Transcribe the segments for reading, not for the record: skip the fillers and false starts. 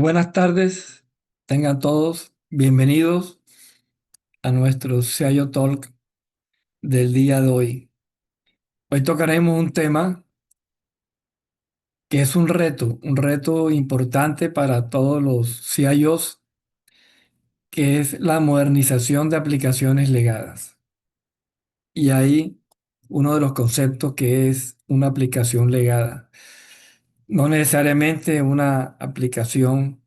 Buenas tardes, tengan todos bienvenidos a nuestro CIO Talk del día de hoy. Hoy tocaremos un tema que es un reto importante para todos los CIOs, que es la modernización de aplicaciones legadas. Y ahí uno de los conceptos que es una aplicación legada. No necesariamente una aplicación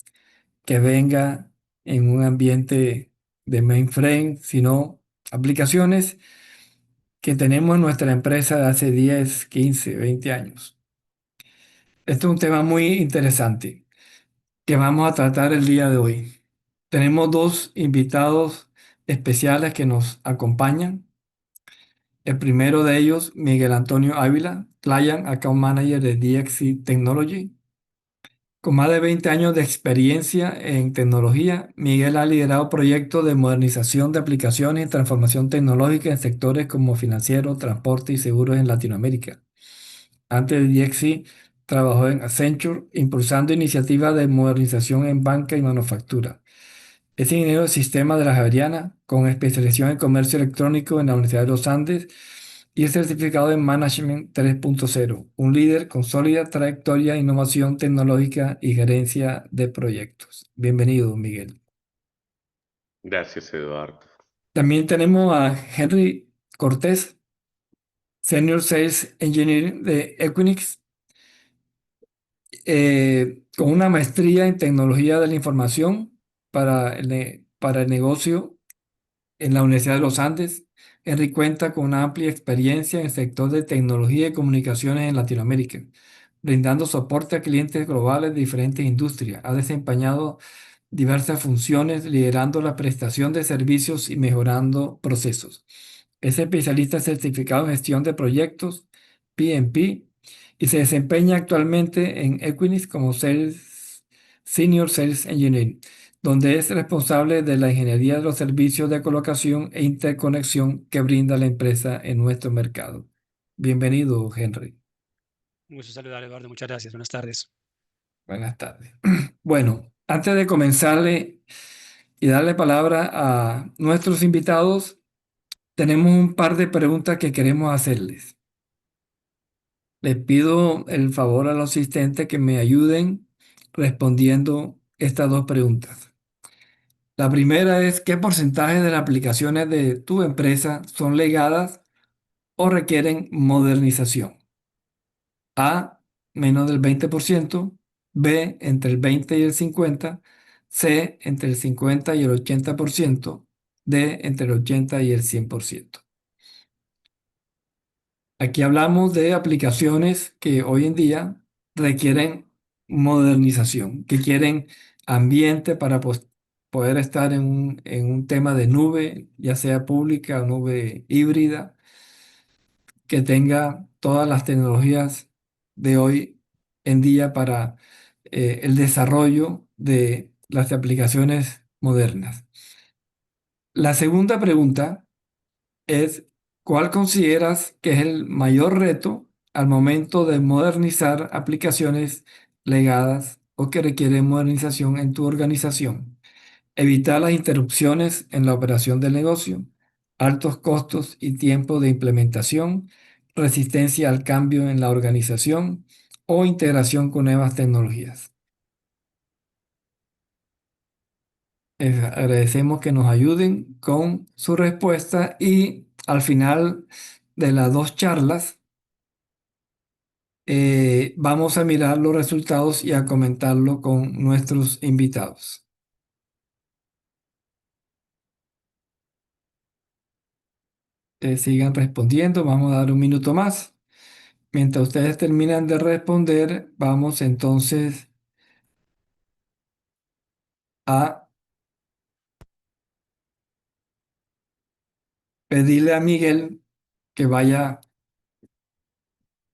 que venga en un ambiente de mainframe, sino aplicaciones que tenemos en nuestra empresa de hace 10, 15, 20 años. Este es un tema muy interesante que vamos a tratar el día de hoy. Tenemos dos invitados especiales que nos acompañan. El primero de ellos, Miguel Antonio Ávila, Client Account Manager de DXC Technology. Con más de 20 años de experiencia en tecnología, Miguel ha liderado proyectos de modernización de aplicaciones y transformación tecnológica en sectores como financiero, transporte y seguros en Latinoamérica. Antes de DXC, trabajó en Accenture, impulsando iniciativas de modernización en banca y manufactura. Es ingeniero de sistemas de la Javeriana, con especialización en comercio electrónico en la Universidad de los Andes y es certificado en Management 3.0, un líder con sólida trayectoria, innovación tecnológica y gerencia de proyectos. Bienvenido, Miguel. Gracias, Eduardo. También tenemos a Henry Cortés, Senior Sales Engineer de Equinix, con una maestría en tecnología de la información para el negocio en la Universidad de los Andes. Henry cuenta con una amplia experiencia en el sector de tecnología y comunicaciones en Latinoamérica, brindando soporte a clientes globales de diferentes industrias. Ha desempeñado diversas funciones, liderando la prestación de servicios y mejorando procesos. Es especialista certificado en gestión de proyectos, PMP, y se desempeña actualmente en Equinix como Senior Sales Engineer, donde es responsable de la ingeniería de los servicios de colocación e interconexión que brinda la empresa en nuestro mercado. Bienvenido, Henry. Un gusto saludar, Eduardo. Muchas gracias. Buenas tardes. Buenas tardes. Bueno, antes de comenzarle y darle palabra a nuestros invitados, tenemos un par de preguntas que queremos hacerles. Les pido el favor a los asistentes que me ayuden respondiendo estas dos preguntas. La primera es, ¿qué porcentaje de las aplicaciones de tu empresa son legadas o requieren modernización? A, menos del 20%, B, entre el 20 y el 50%, C, entre el 50 y el 80%, D, entre el 80 y el 100%. Aquí hablamos de aplicaciones que hoy en día requieren modernización, que quieren ambiente para poder estar en un tema de nube, ya sea pública o nube híbrida, que tenga todas las tecnologías de hoy en día para el desarrollo de las aplicaciones modernas. La segunda pregunta es, ¿cuál consideras que es el mayor reto al momento de modernizar aplicaciones legadas o que requieren modernización en tu organización? Evitar las interrupciones en la operación del negocio, altos costos y tiempo de implementación, resistencia al cambio en la organización o integración con nuevas tecnologías. Agradecemos que nos ayuden con su respuesta y al final de las dos charlas vamos a mirar los resultados y a comentarlo con nuestros invitados. Sigan respondiendo, vamos a dar un minuto más. Mientras ustedes terminan de responder, vamos entonces a pedirle a Miguel que vaya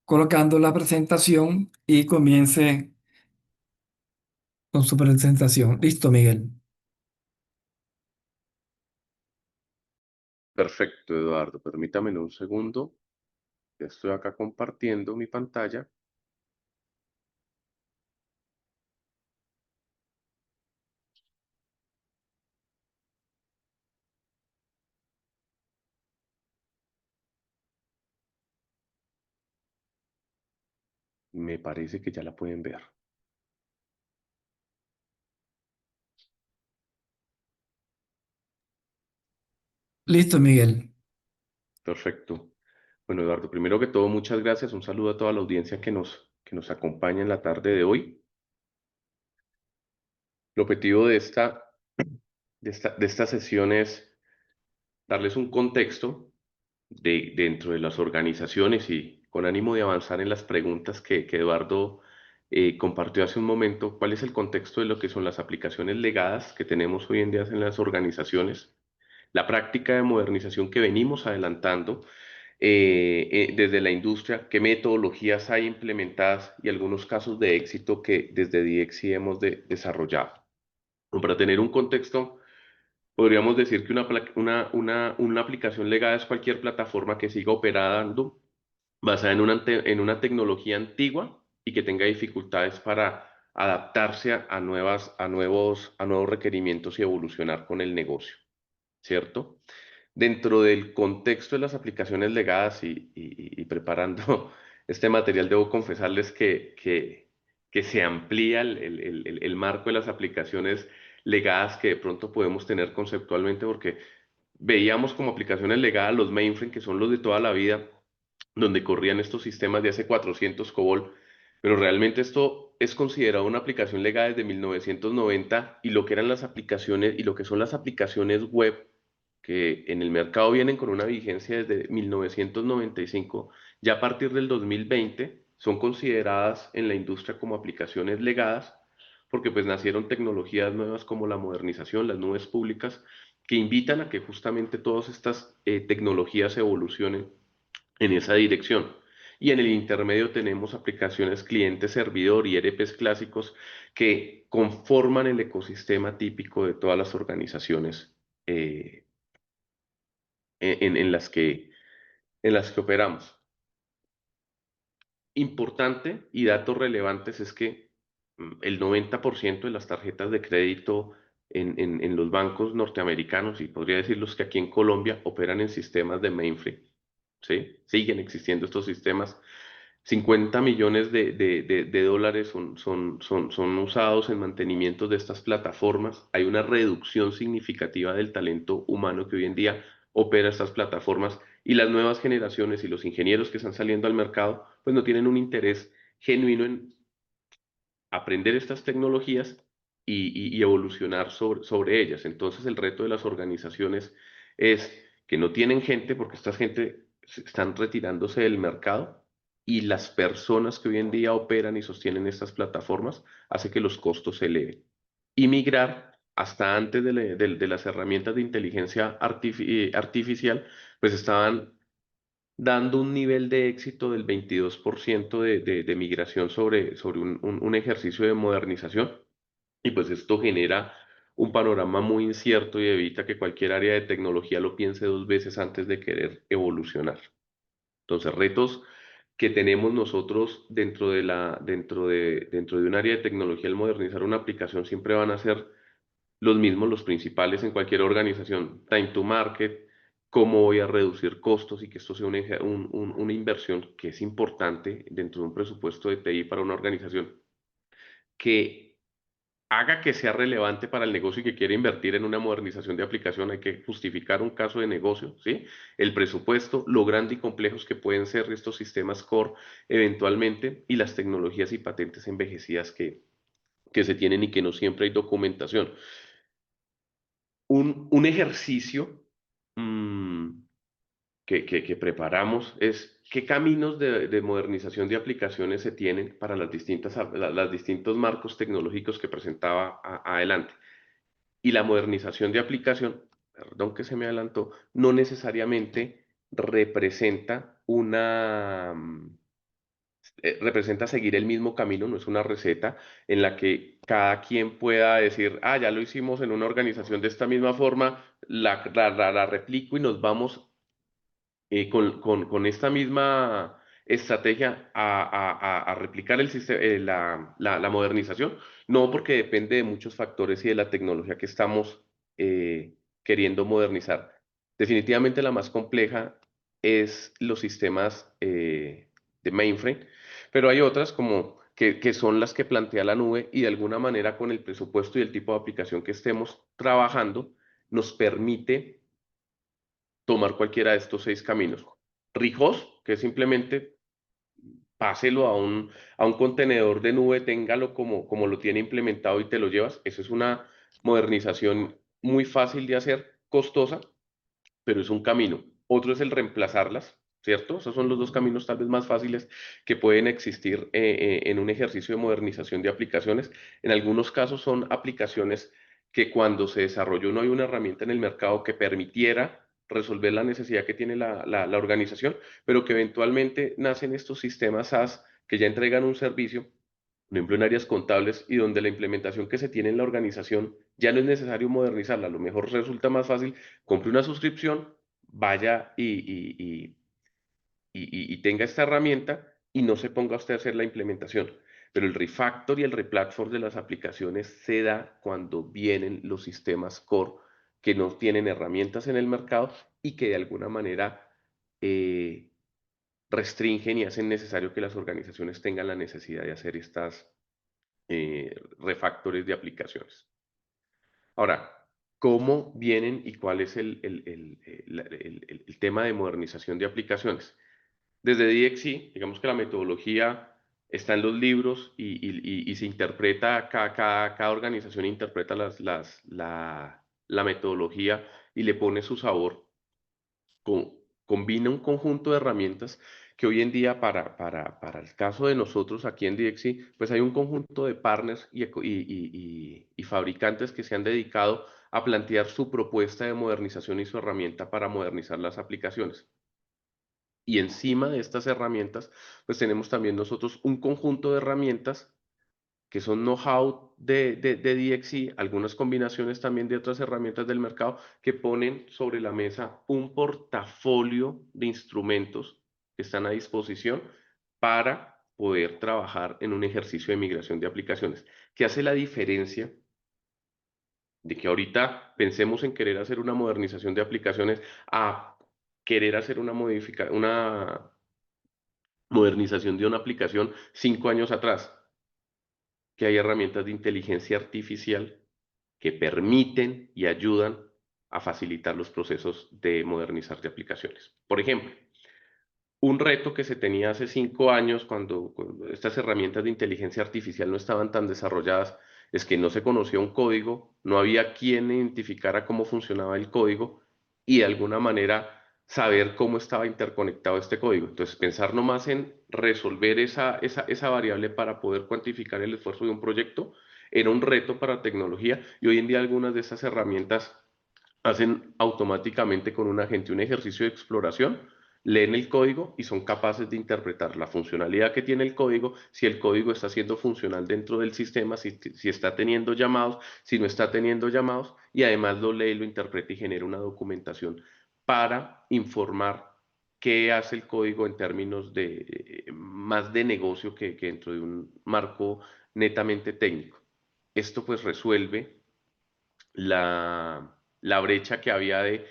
colocando la presentación y comience con su presentación. Listo, Miguel. Perfecto, Eduardo. Permítame un segundo. Ya estoy acá compartiendo mi pantalla. Me parece que ya la pueden ver. Listo, Miguel. Perfecto. Bueno, Eduardo, primero que todo, muchas gracias. Un saludo a toda la audiencia que nos acompaña en la tarde de hoy. El objetivo de esta sesión es darles un contexto dentro de las organizaciones y con ánimo de avanzar en las preguntas que Eduardo compartió hace un momento, cuál es el contexto de lo que son las aplicaciones legadas que tenemos hoy en día en las organizaciones, la práctica de modernización que venimos adelantando desde la industria, qué metodologías hay implementadas y algunos casos de éxito que desde DXC hemos desarrollado. Para tener un contexto, podríamos decir que una aplicación legada es cualquier plataforma que siga operando basada en una tecnología antigua y que tenga dificultades para adaptarse a nuevos requerimientos y evolucionar con el negocio, ¿cierto? Dentro del contexto de las aplicaciones legadas y preparando este material, debo confesarles que se amplía el marco de las aplicaciones legadas que de pronto podemos tener conceptualmente, porque veíamos como aplicaciones legadas los mainframe, que son los de toda la vida, donde corrían estos sistemas de hace 400 COBOL, pero realmente esto es considerado una aplicación legada desde 1990 y lo que eran las aplicaciones y lo que son las aplicaciones web que en el mercado vienen con una vigencia desde 1995, ya a partir del 2020 son consideradas en la industria como aplicaciones legadas, porque pues nacieron tecnologías nuevas como la modernización, las nubes públicas, que invitan a que justamente todas estas tecnologías evolucionen en esa dirección. Y en el intermedio tenemos aplicaciones cliente-servidor y ERPs clásicos que conforman el ecosistema típico de todas las organizaciones eh, en las que operamos. Importante y datos relevantes es que el 90% de las tarjetas de crédito en los bancos norteamericanos, y podría decirlos que aquí en Colombia, operan en sistemas de mainframe. ¿Sí? Siguen existiendo estos sistemas. 50 millones de dólares son usados en mantenimiento de estas plataformas. Hay una reducción significativa del talento humano que hoy en día opera estas plataformas y las nuevas generaciones y los ingenieros que están saliendo al mercado, pues no tienen un interés genuino en aprender estas tecnologías y evolucionar sobre ellas. Entonces el reto de las organizaciones es que no tienen gente porque estas gente están retirándose del mercado y las personas que hoy en día operan y sostienen estas plataformas hace que los costos se eleven. Y migrar hasta antes de las herramientas de inteligencia artificial, pues estaban dando un nivel de éxito del 22% de migración sobre un ejercicio de modernización. Y pues esto genera un panorama muy incierto y evita que cualquier área de tecnología lo piense dos veces antes de querer evolucionar. Entonces, retos que tenemos nosotros dentro de un área de tecnología al modernizar una aplicación siempre van a ser los mismos, los principales en cualquier organización, time to market, cómo voy a reducir costos y que esto sea una inversión que es importante dentro de un presupuesto de TI para una organización, que haga que sea relevante para el negocio y que quiere invertir en una modernización de aplicación, hay que justificar un caso de negocio, ¿sí? El presupuesto, lo grande y complejos que pueden ser estos sistemas core eventualmente y las tecnologías y patentes envejecidas que se tienen y que no siempre hay documentación. Un ejercicio mm, que preparamos es qué caminos de modernización de aplicaciones se tienen para las distintos marcos tecnológicos que presentaba adelante. Y la modernización de aplicación, perdón que se me adelantó, no necesariamente representa representa seguir el mismo camino, no es una receta en la que cada quien pueda decir, ah, ya lo hicimos en una organización de esta misma forma, la replico y nos vamos con esta misma estrategia a replicar la modernización. No, porque depende de muchos factores y de la tecnología que estamos queriendo modernizar. Definitivamente la más compleja es los sistemas de mainframe, pero hay otras como que son las que plantea la nube y de alguna manera con el presupuesto y el tipo de aplicación que estemos trabajando nos permite tomar cualquiera de estos 6 caminos. Rijos, que es simplemente páselo a un contenedor de nube, téngalo como lo tiene implementado y te lo llevas. Eso es una modernización muy fácil de hacer, costosa, pero es un camino. Otro es el reemplazarlas, ¿cierto? Esos son los dos caminos tal vez más fáciles que pueden existir en un ejercicio de modernización de aplicaciones. En algunos casos son aplicaciones que cuando se desarrolló no hay una herramienta en el mercado que permitiera resolver la necesidad que tiene la organización, pero que eventualmente nacen estos sistemas SaaS que ya entregan un servicio, por ejemplo, en áreas contables y donde la implementación que se tiene en la organización ya no es necesario modernizarla, a lo mejor resulta más fácil, compre una suscripción, vaya y tenga esta herramienta y no se ponga usted a hacer la implementación. Pero el refactor y el replatform de las aplicaciones se da cuando vienen los sistemas core que no tienen herramientas en el mercado y que de alguna manera eh, restringen y hacen necesario que las organizaciones tengan la necesidad de hacer estas refactores de aplicaciones. Ahora, ¿cómo vienen y cuál es el tema de modernización de aplicaciones? Desde DXC, digamos que la metodología está en los libros y se interpreta, cada organización interpreta la metodología y le pone su sabor, combina un conjunto de herramientas que hoy en día para el caso de nosotros aquí en DXC, pues hay un conjunto de partners y fabricantes que se han dedicado a plantear su propuesta de modernización y su herramienta para modernizar las aplicaciones. Y encima de estas herramientas, pues tenemos también nosotros un conjunto de herramientas que son know-how de DXC, algunas combinaciones también de otras herramientas del mercado que ponen sobre la mesa un portafolio de instrumentos que están a disposición para poder trabajar en un ejercicio de migración de aplicaciones. ¿Qué hace la diferencia de que ahorita pensemos en querer hacer una modernización de aplicaciones a querer hacer una modernización de una aplicación 5 años atrás? Que hay herramientas de inteligencia artificial que permiten y ayudan a facilitar los procesos de modernizar de aplicaciones. Por ejemplo, un reto que se tenía hace 5 años cuando estas herramientas de inteligencia artificial no estaban tan desarrolladas es que no se conocía un código, no había quien identificara cómo funcionaba el código y de alguna manera saber cómo estaba interconectado este código. Entonces, pensar nomás en resolver esa variable para poder cuantificar el esfuerzo de un proyecto era un reto para tecnología y hoy en día algunas de estas herramientas hacen automáticamente con un agente un ejercicio de exploración, leen el código y son capaces de interpretar la funcionalidad que tiene el código, si el código está siendo funcional dentro del sistema, si está teniendo llamados, si no está teniendo llamados, y además lo lee, lo interpreta y genera una documentación para informar qué hace el código en términos de más de negocio que dentro de un marco netamente técnico. Esto pues resuelve la brecha que había de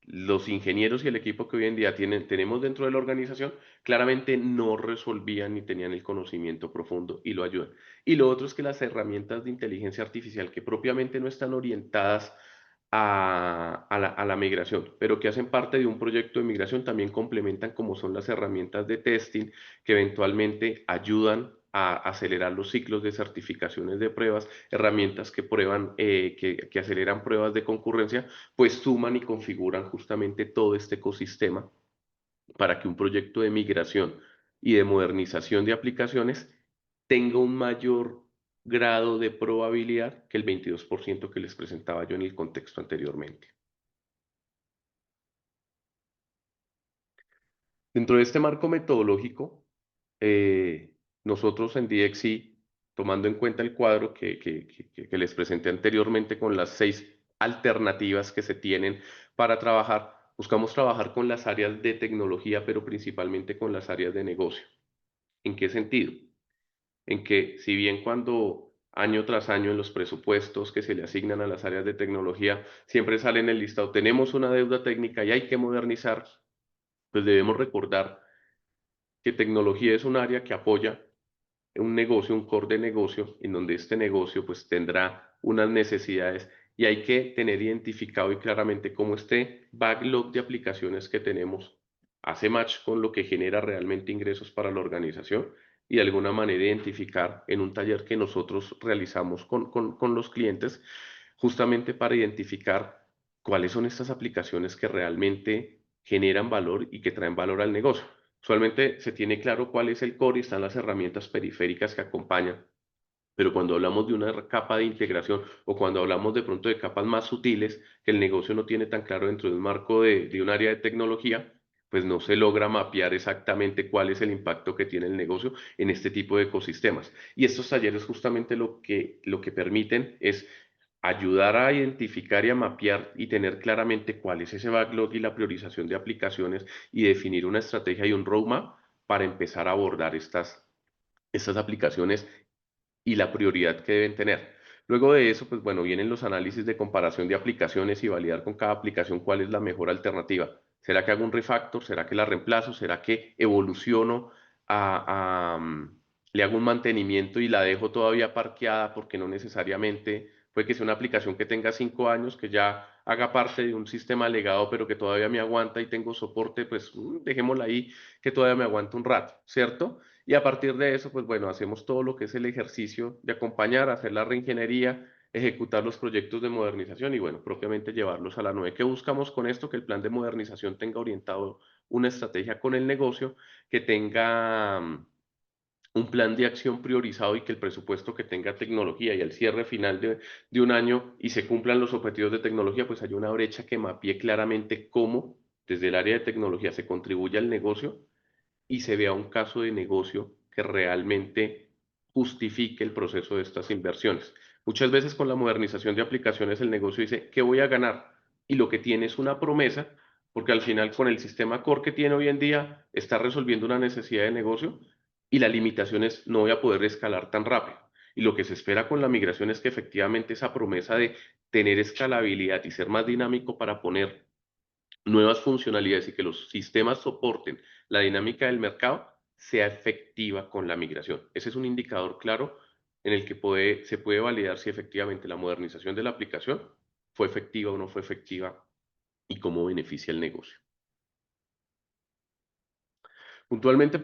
los ingenieros y el equipo que hoy en día tenemos dentro de la organización, claramente no resolvían ni tenían el conocimiento profundo y lo ayudan. Y lo otro es que las herramientas de inteligencia artificial que propiamente no están orientadas a la migración, pero que hacen parte de un proyecto de migración, también complementan como son las herramientas de testing que eventualmente ayudan a acelerar los ciclos de certificaciones de pruebas, herramientas que prueban, que aceleran pruebas de concurrencia, pues suman y configuran justamente todo este ecosistema para que un proyecto de migración y de modernización de aplicaciones tenga un mayor grado de probabilidad que el 22% que les presentaba yo en el contexto anteriormente. Dentro de este marco metodológico, nosotros en DXC, tomando en cuenta el cuadro que les presenté anteriormente con las 6 alternativas que se tienen para trabajar, buscamos trabajar con las áreas de tecnología, pero principalmente con las áreas de negocio. ¿En qué sentido? En que si bien cuando año tras año en los presupuestos que se le asignan a las áreas de tecnología siempre sale en el listado, tenemos una deuda técnica y hay que modernizar, pues debemos recordar que tecnología es un área que apoya un negocio, un core de negocio, en donde este negocio pues tendrá unas necesidades y hay que tener identificado y claramente cómo este backlog de aplicaciones que tenemos hace match con lo que genera realmente ingresos para la organización y de alguna manera identificar en un taller que nosotros realizamos con los clientes, justamente para identificar cuáles son estas aplicaciones que realmente generan valor y que traen valor al negocio. Usualmente se tiene claro cuál es el core y están las herramientas periféricas que acompañan, pero cuando hablamos de una capa de integración o cuando hablamos de pronto de capas más sutiles que el negocio no tiene tan claro dentro de un marco de un área de tecnología, pues no se logra mapear exactamente cuál es el impacto que tiene el negocio en este tipo de ecosistemas. Y estos talleres justamente lo que permiten es ayudar a identificar y a mapear y tener claramente cuál es ese backlog y la priorización de aplicaciones y definir una estrategia y un roadmap para empezar a abordar estas aplicaciones y la prioridad que deben tener. Luego de eso, pues bueno, vienen los análisis de comparación de aplicaciones y validar con cada aplicación cuál es la mejor alternativa. ¿Será que hago un refactor? ¿Será que la reemplazo? ¿Será que evoluciono le hago un mantenimiento y la dejo todavía parqueada porque no necesariamente puede que sea una aplicación que tenga 5 años, que ya haga parte de un sistema legado, pero que todavía me aguanta y tengo soporte, pues dejémosla ahí, que todavía me aguanta un rato, ¿cierto? Y a partir de eso, pues bueno, hacemos todo lo que es el ejercicio de acompañar, hacer la reingeniería, ejecutar los proyectos de modernización y bueno, propiamente llevarlos a la nube. ¿Qué buscamos con esto? Que el plan de modernización tenga orientado una estrategia con el negocio, que tenga un plan de acción priorizado y que el presupuesto que tenga tecnología y al cierre final de un año y se cumplan los objetivos de tecnología, pues hay una brecha que mapee claramente cómo desde el área de tecnología se contribuye al negocio y se vea un caso de negocio que realmente justifique el proceso de estas inversiones. Muchas veces con la modernización de aplicaciones el negocio dice, ¿qué voy a ganar? Y lo que tiene es una promesa, porque al final con el sistema core que tiene hoy en día está resolviendo una necesidad de negocio y la limitación es no voy a poder escalar tan rápido. Y lo que se espera con la migración es que efectivamente esa promesa de tener escalabilidad y ser más dinámico para poner nuevas funcionalidades y que los sistemas soporten la dinámica del mercado sea efectiva con la migración. Ese es un indicador claro en el que se puede validar si efectivamente la modernización de la aplicación fue efectiva o no fue efectiva y cómo beneficia el negocio. Puntualmente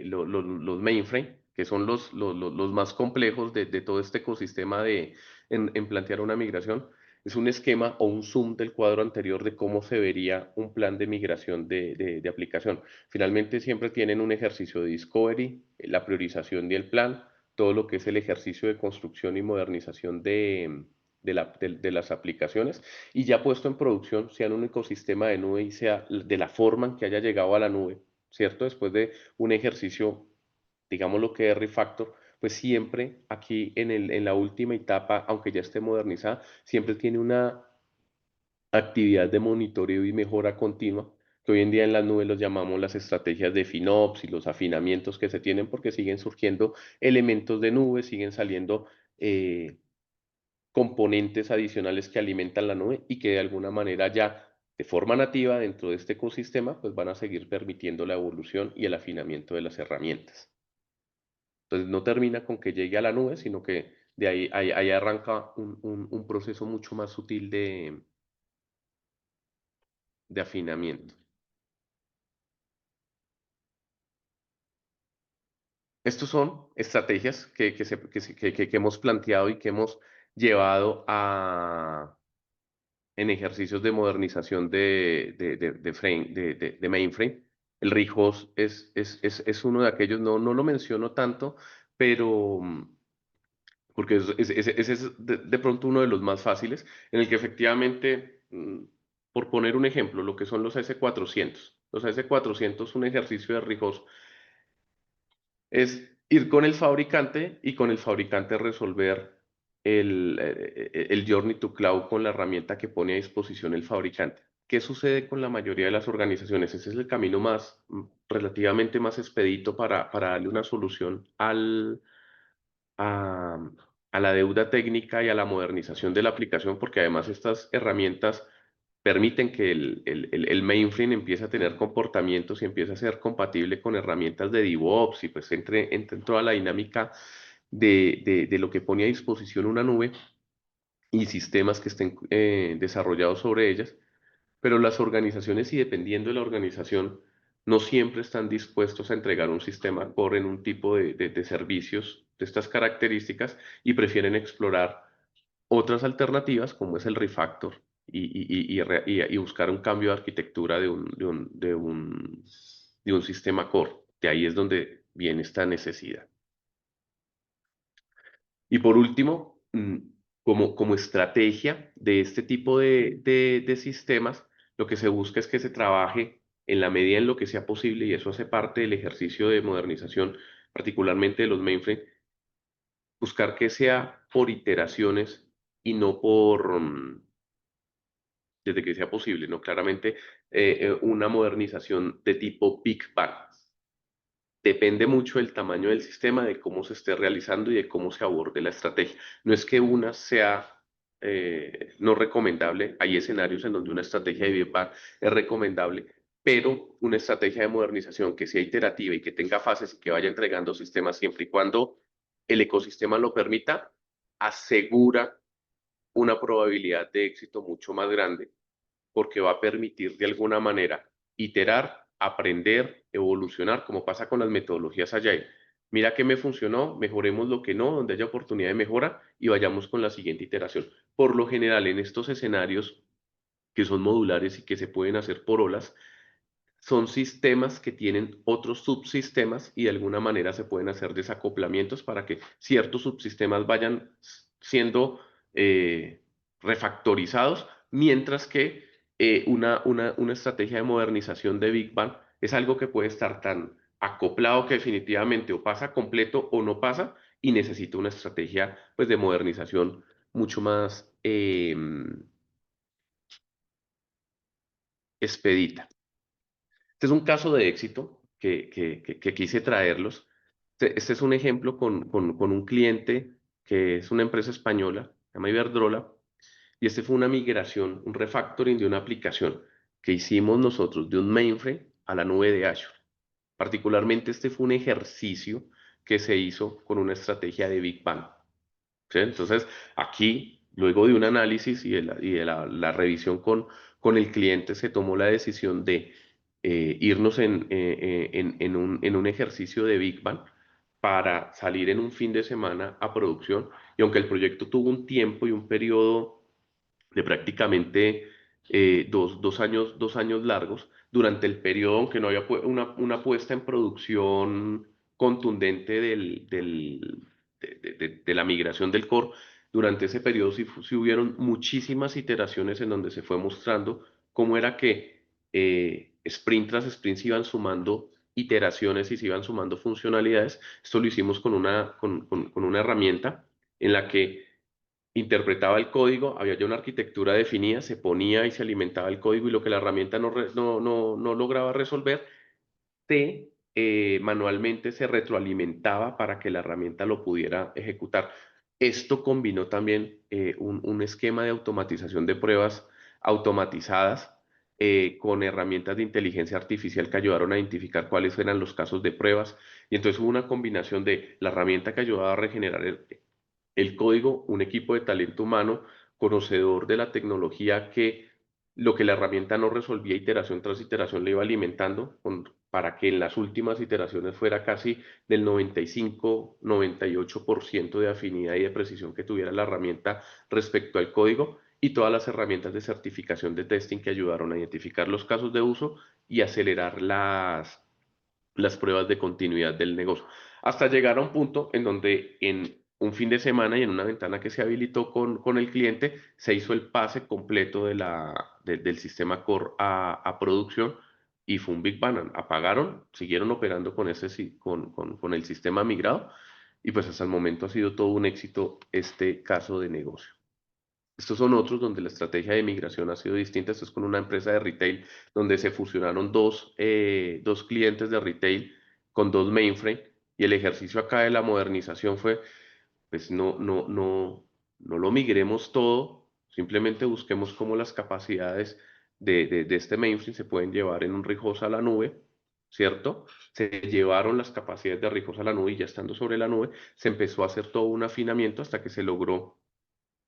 los mainframe, que son los más complejos de todo este ecosistema en plantear una migración, es un esquema o un zoom del cuadro anterior de cómo se vería un plan de migración de aplicación. Finalmente siempre tienen un ejercicio de discovery, la priorización del plan, todo lo que es el ejercicio de construcción y modernización de las aplicaciones y ya puesto en producción, sea en un ecosistema de nube y sea de la forma en que haya llegado a la nube, ¿cierto? Después de un ejercicio, digamos lo que es refactor, pues siempre aquí en la última etapa, aunque ya esté modernizada, siempre tiene una actividad de monitoreo y mejora continua, que hoy en día en las nubes los llamamos las estrategias de FinOps y los afinamientos que se tienen porque siguen surgiendo elementos de nube, siguen saliendo componentes adicionales que alimentan la nube y que de alguna manera ya de forma nativa dentro de este ecosistema, pues van a seguir permitiendo la evolución y el afinamiento de las herramientas. Entonces no termina con que llegue a la nube, sino que de ahí arranca un proceso mucho más sutil de afinamiento. Estos son estrategias que hemos planteado y que hemos llevado en ejercicios de modernización de mainframe. El RIHOS es uno de aquellos, no lo menciono tanto, pero porque ese es de pronto uno de los más fáciles, en el que efectivamente, por poner un ejemplo, lo que son los S400. Los S400, un ejercicio de RIHOS es ir con el fabricante y con el fabricante resolver el Journey to Cloud con la herramienta que pone a disposición el fabricante. ¿Qué sucede con la mayoría de las organizaciones? Ese es el camino más, relativamente más expedito para darle una solución a, a la deuda técnica y a la modernización de la aplicación, porque además estas herramientas permiten que el mainframe empiece a tener comportamientos y empiece a ser compatible con herramientas de DevOps y pues entre en toda la dinámica de lo que pone a disposición una nube y sistemas que estén desarrollados sobre ellas, pero las organizaciones, y dependiendo de la organización, no siempre están dispuestos a entregar un sistema core en un tipo de servicios de estas características y prefieren explorar otras alternativas como es el refactor y buscar un cambio de arquitectura de un sistema core. De ahí es donde viene esta necesidad. Y por último, como estrategia de este tipo de sistemas, lo que se busca es que se trabaje en la medida en lo que sea posible, y eso hace parte del ejercicio de modernización, particularmente de los mainframe, buscar que sea por iteraciones y no desde que sea posible, ¿no? Claramente, una modernización de tipo Big Bang. Depende mucho del tamaño del sistema, de cómo se esté realizando y de cómo se aborde la estrategia. No es que una sea no recomendable, hay escenarios en donde una estrategia de Big Bang es recomendable, pero una estrategia de modernización que sea iterativa y que tenga fases y que vaya entregando sistemas siempre y cuando el ecosistema lo permita, asegura una probabilidad de éxito mucho más grande porque va a permitir de alguna manera iterar, aprender, evolucionar, como pasa con las metodologías Agile. Mira qué me funcionó, mejoremos lo que no, donde haya oportunidad de mejora y vayamos con la siguiente iteración. Por lo general, en estos escenarios que son modulares y que se pueden hacer por olas, son sistemas que tienen otros subsistemas y de alguna manera se pueden hacer desacoplamientos para que ciertos subsistemas vayan siendo refactorizados, mientras que una estrategia de modernización de Big Bang es algo que puede estar tan acoplado que definitivamente o pasa completo o no pasa y necesita una estrategia pues, de modernización mucho más expedita. Este es un caso de éxito que quise traerlos. Este es un ejemplo con un cliente que es una empresa española, se llama Iberdrola, y este fue una migración, un refactoring de una aplicación que hicimos nosotros de un mainframe a la nube de Azure. Particularmente este fue un ejercicio que se hizo con una estrategia de Big Bang. ¿Sí? Entonces, aquí, luego de un análisis y de la revisión con el cliente, se tomó la decisión de irnos en un ejercicio de Big Bang para salir en un fin de semana a producción. Y aunque el proyecto tuvo un tiempo y un periodo de prácticamente 2 años largos, durante el periodo, aunque no había una puesta en producción contundente de la migración del core, durante ese periodo sí hubieron muchísimas iteraciones en donde se fue mostrando cómo era que sprint tras sprint se iban sumando iteraciones y se iban sumando funcionalidades. Esto lo hicimos con una herramienta en la que interpretaba el código, había ya una arquitectura definida, se ponía y se alimentaba el código, y lo que la herramienta no lograba resolver, manualmente se retroalimentaba para que la herramienta lo pudiera ejecutar. Esto combinó también un esquema de automatización de pruebas automatizadas con herramientas de inteligencia artificial que ayudaron a identificar cuáles eran los casos de pruebas. Y entonces hubo una combinación de la herramienta que ayudaba a regenerar el código, un equipo de talento humano conocedor de la tecnología, que lo que la herramienta no resolvía, iteración tras iteración le iba alimentando para que en las últimas iteraciones fuera casi del 95-98% de afinidad y de precisión que tuviera la herramienta respecto al código, y todas las herramientas de certificación de testing que ayudaron a identificar los casos de uso y acelerar las pruebas de continuidad del negocio, hasta llegar a un punto en donde en un fin de semana y en una ventana que se habilitó con el cliente, se hizo el pase completo del sistema core a producción, y fue un Big Bang. Apagaron, siguieron operando con el sistema migrado, y pues hasta el momento ha sido todo un éxito este caso de negocio. Estos son otros donde la estrategia de migración ha sido distinta. Esto es con una empresa de retail donde se fusionaron dos clientes de retail con dos mainframe, y el ejercicio acá de la modernización fue, pues no lo migremos todo, simplemente busquemos cómo las capacidades de este mainframe se pueden llevar en un RIJOS a la nube, ¿cierto? Se llevaron las capacidades de RIJOS a la nube y ya estando sobre la nube, se empezó a hacer todo un afinamiento hasta que se logró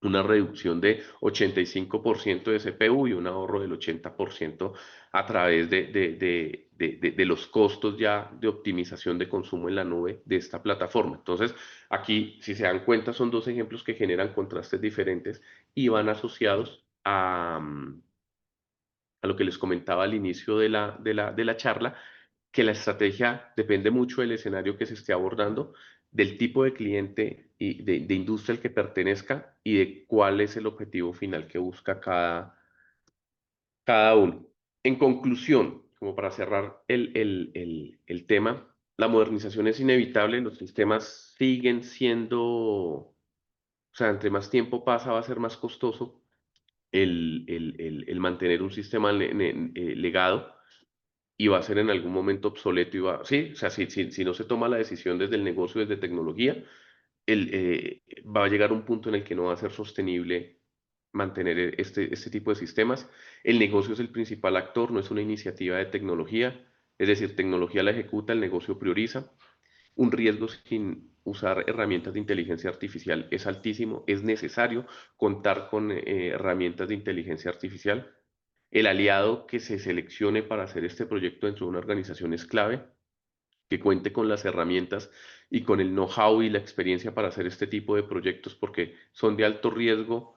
una reducción de 85% de CPU y un ahorro del 80% a través de los costos ya de optimización de consumo en la nube de esta plataforma. Entonces, aquí, si se dan cuenta, son dos ejemplos que generan contrastes diferentes y van asociados a lo que les comentaba al inicio de la charla, que la estrategia depende mucho del escenario que se esté abordando, del tipo de cliente y de industria al que pertenezca y de cuál es el objetivo final que busca cada uno. En conclusión, como para cerrar el tema, la modernización es inevitable, los sistemas siguen siendo, o sea, entre más tiempo pasa va a ser más costoso el mantener un sistema legado y va a ser en algún momento obsoleto y va, sí, o sea, si no se toma la decisión desde el negocio, desde tecnología, va a llegar un punto en el que no va a ser sostenible mantener este tipo de sistemas. El negocio es el principal actor, no es una iniciativa de tecnología, es decir, tecnología la ejecuta, el negocio prioriza. Un riesgo sin usar herramientas de inteligencia artificial es altísimo, es necesario contar con herramientas de inteligencia artificial. El aliado que se seleccione para hacer este proyecto dentro de una organización es clave, que cuente con las herramientas y con el know-how y la experiencia para hacer este tipo de proyectos porque son de alto riesgo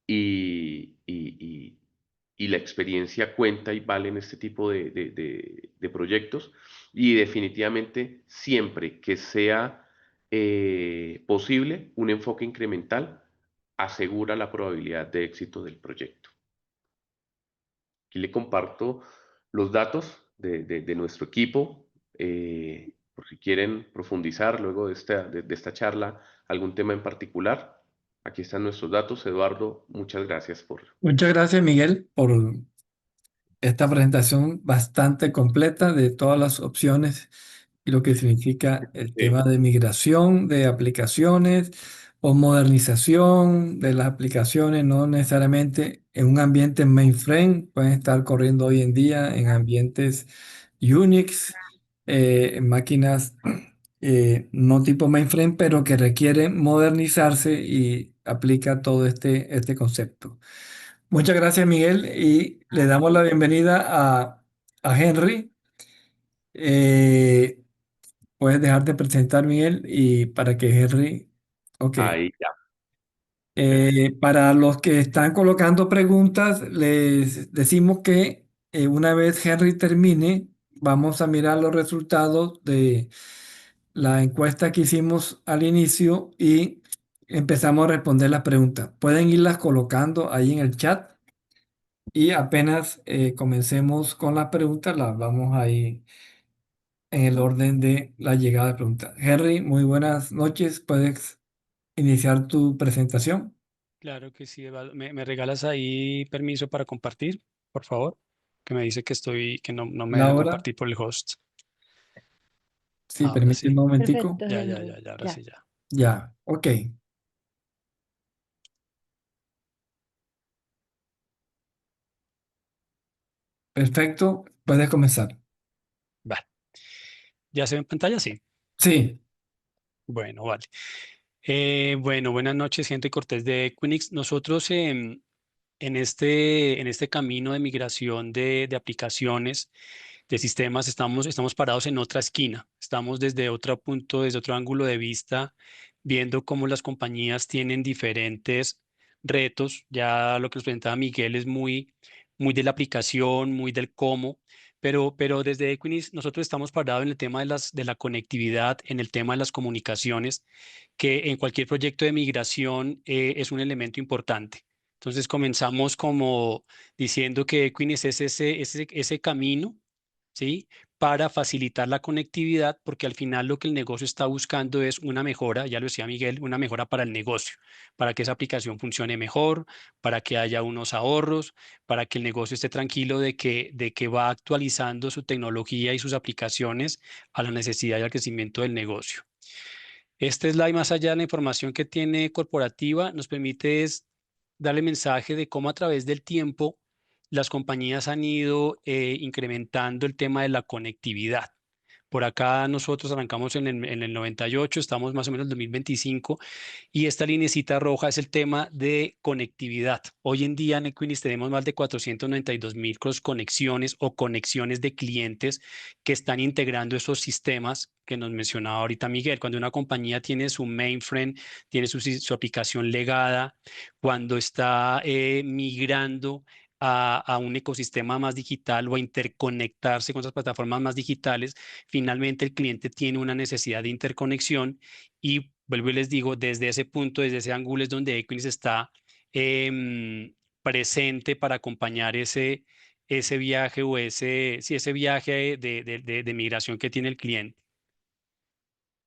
y la experiencia cuenta y vale en este tipo de proyectos. Y definitivamente siempre que sea posible, un enfoque incremental asegura la probabilidad de éxito del proyecto. Aquí le comparto los datos de nuestro equipo, por si quieren profundizar luego de esta charla algún tema en particular. Aquí están nuestros datos. Eduardo, muchas gracias por... Muchas gracias, Miguel, por esta presentación bastante completa de todas las opciones y lo que significa el tema de migración de aplicaciones o modernización de las aplicaciones, no necesariamente en un ambiente mainframe, pueden estar corriendo hoy en día en ambientes Unix, en máquinas no tipo mainframe, pero que requieren modernizarse y aplica todo este concepto. Muchas gracias, Miguel, y le damos la bienvenida a Henry. Eh, puedes dejarte presentar, Miguel, y para que Henry... Ok. Ahí ya, perfecto. Para los que están colocando preguntas, les decimos que una vez Henry termine, vamos a mirar los resultados de la encuesta que hicimos al inicio y empezamos a responder las preguntas. Pueden irlas colocando ahí en el chat. Y apenas comencemos con las preguntas, las vamos a ir en el orden de la llegada de preguntas. Henry, muy buenas noches. ¿Puedes iniciar tu presentación? Claro que sí, Eduardo. ¿Me regalas ahí permiso para compartir, por favor? Que me dice que no me deja Laura, compartir por el host. sí, Ahora permíteme un sí. momentico. Perfecto, Henry. Ahora Ya. sí, ya. Ya, ok. Perfecto, puedes comenzar. Vale. ¿Ya se ve en pantalla? Sí. Sí, Bueno, vale. Bueno, buenas noches, gente Cortés de Equinix. Nosotros en este camino de migración de aplicaciones, de sistemas, estamos parados en otra esquina. Estamos desde otro punto, desde otro ángulo de vista, viendo cómo las compañías tienen diferentes retos. Ya lo que nos presentaba Miguel es muy de la aplicación, muy del cómo. Pero desde Equinix nosotros estamos parados en el tema de la conectividad, en el tema de las comunicaciones, que en cualquier proyecto de migración es un elemento importante. Entonces comenzamos como diciendo que Equinix es ese camino, ¿sí? Para facilitar la conectividad, porque al final lo que el negocio está buscando es una mejora, ya lo decía Miguel, una mejora para el negocio, para que esa aplicación funcione mejor, para que haya unos ahorros, para que el negocio esté tranquilo de que va actualizando su tecnología y sus aplicaciones a la necesidad y al crecimiento del negocio. Este slide, más allá de la información que tiene corporativa, nos permite es darle mensaje de cómo a través del tiempo las compañías han ido incrementando el tema de la conectividad. Por acá nosotros arrancamos en el 98, estamos más o menos en el 2025 y esta linecita roja es el tema de conectividad. Hoy en día en Equinix tenemos más de 492.000 conexiones o conexiones de clientes que están integrando esos sistemas que nos mencionaba ahorita Miguel. Cuando una compañía tiene su mainframe, tiene su aplicación legada, cuando está migrando a un ecosistema más digital o a interconectarse con otras plataformas más digitales, finalmente el cliente tiene una necesidad de interconexión y vuelvo y les digo, desde ese punto, desde ese ángulo es donde Equinix está presente para acompañar ese viaje o sí, ese viaje de migración que tiene el cliente.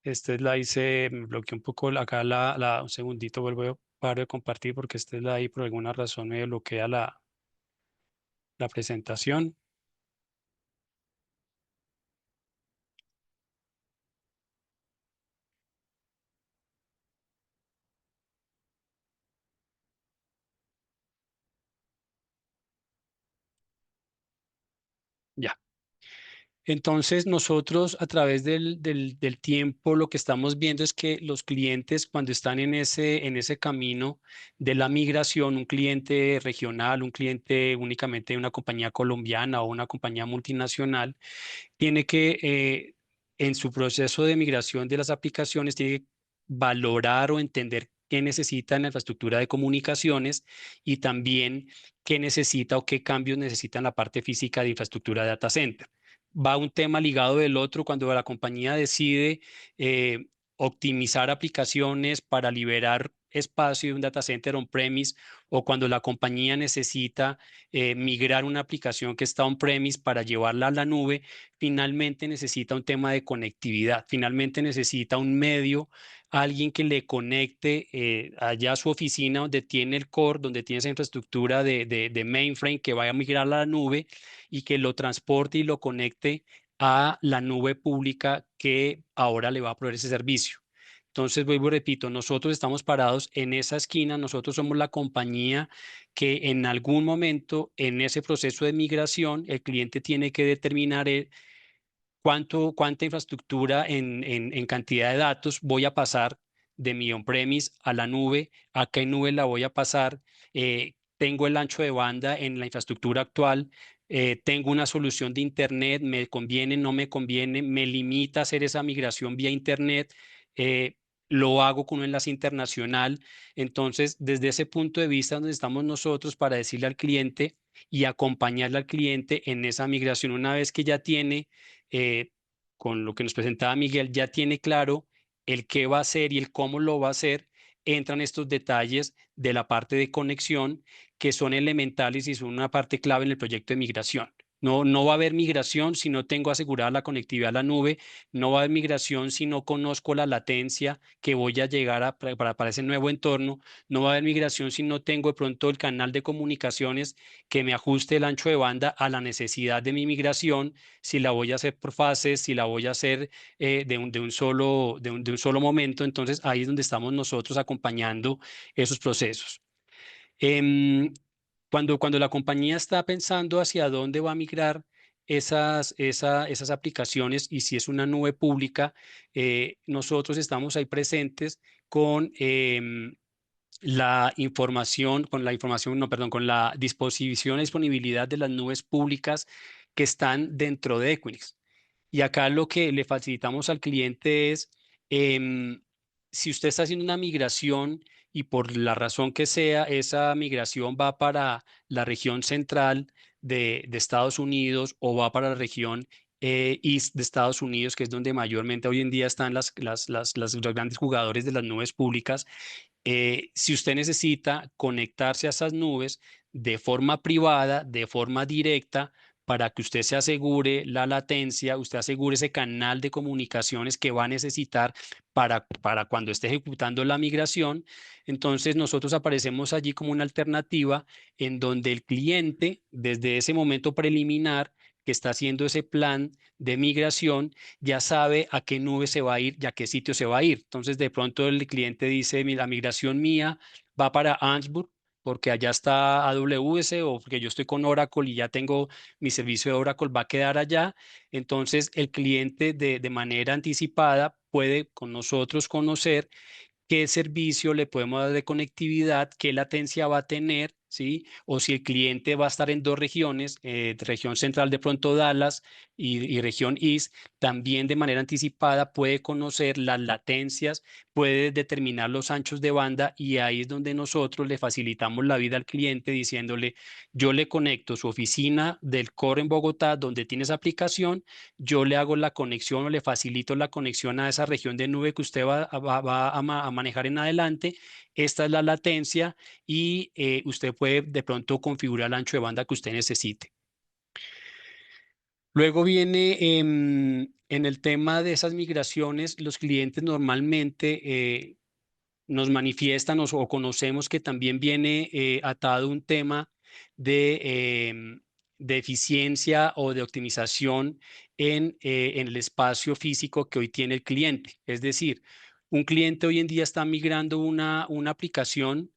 Esta es la hice, me bloqueé un poco acá un segundito, vuelvo a paro de compartir porque esta es la ahí por alguna razón me bloquea la presentación. Ya. Entonces, nosotros a través del tiempo lo que estamos viendo es que los clientes cuando están en ese camino de la migración, un cliente regional, un cliente únicamente de una compañía colombiana o una compañía multinacional, tiene que, en su proceso de migración de las aplicaciones, tiene que valorar o entender qué necesita en la infraestructura de comunicaciones y también qué necesita o qué cambios necesita en la parte física de infraestructura de data center. Va un tema ligado del otro cuando la compañía decide optimizar aplicaciones para liberar espacio de un data center on-premise o cuando la compañía necesita migrar una aplicación que está on-premise para llevarla a la nube, finalmente necesita un tema de conectividad, finalmente necesita un medio, alguien que le conecte allá a su oficina donde tiene el core, donde tiene esa infraestructura de mainframe que vaya a migrar a la nube y que lo transporte y lo conecte a la nube pública que ahora le va a proveer ese servicio. Entonces, vuelvo y repito, nosotros estamos parados en esa esquina, nosotros somos la compañía que en algún momento en ese proceso de migración el cliente tiene que determinar cuánta infraestructura en cantidad de datos voy a pasar de mi on-premise a la nube, a qué nube la voy a pasar, tengo el ancho de banda en la infraestructura actual, tengo una solución de Internet, me conviene, no me conviene, me limita a hacer esa migración vía Internet. eh, lo hago con un enlace internacional. Entonces, desde ese punto de vista, donde estamos nosotros para decirle al cliente y acompañarle al cliente en esa migración, una vez que ya tiene eh, con lo que nos presentaba Miguel, ya tiene claro el qué va a hacer y el cómo lo va a hacer, entran estos detalles de la parte de conexión que son elementales y son una parte clave en el proyecto de migración. No, no va a haber migración si no tengo asegurada la conectividad a la nube, no va a haber migración si no conozco la latencia que voy a llegar para ese nuevo entorno, no va a haber migración si no tengo de pronto el canal de comunicaciones que me ajuste el ancho de banda a la necesidad de mi migración, si la voy a hacer por fases, si la voy a hacer de un solo momento. Entonces ahí es donde estamos nosotros acompañando esos procesos. Em, cuando la compañía está pensando hacia dónde va a migrar esas aplicaciones y si es una nube pública, nosotros estamos ahí presentes con no, perdón, con la disposición y disponibilidad de las nubes públicas que están dentro de Equinix. Y acá lo que le facilitamos al cliente es, em, si usted está haciendo una migración y por la razón que sea, esa migración va para la región central de Estados Unidos o va para la región East de Estados Unidos, que es donde mayormente hoy en día están los grandes jugadores de las nubes públicas. Si usted necesita conectarse a esas nubes de forma privada, de forma directa, para que usted se asegure la latencia, usted asegure ese canal de comunicaciones que va a necesitar para cuando esté ejecutando la migración, entonces nosotros aparecemos allí como una alternativa en donde el cliente, desde ese momento preliminar que está haciendo ese plan de migración, ya sabe a qué nube se va a ir y a qué sitio se va a ir. Entonces, de pronto el cliente dice, la migración mía va para Ansburg, porque allá está AWS o porque yo estoy con Oracle y ya tengo mi servicio de Oracle, va a quedar allá. Entonces, el cliente de manera anticipada puede con nosotros conocer qué servicio le podemos dar de conectividad, qué latencia va a tener, ¿sí? O si el cliente va a estar en dos regiones, región central de pronto Dallas y región East, también de manera anticipada puede conocer las latencias, puede determinar los anchos de banda y ahí es donde nosotros le facilitamos la vida al cliente diciéndole, yo le conecto su oficina del core en Bogotá donde tienes aplicación, yo le hago la conexión o le facilito la conexión a esa región de nube que usted va a manejar en adelante. Esta es la latencia y usted puede de pronto configurar el ancho de banda que usted necesite. Luego viene en el tema de esas migraciones, los clientes normalmente nos manifiestan o conocemos que también viene atado un tema de eficiencia o de optimización en el espacio físico que hoy tiene el cliente. Es decir, un cliente hoy en día está migrando una aplicación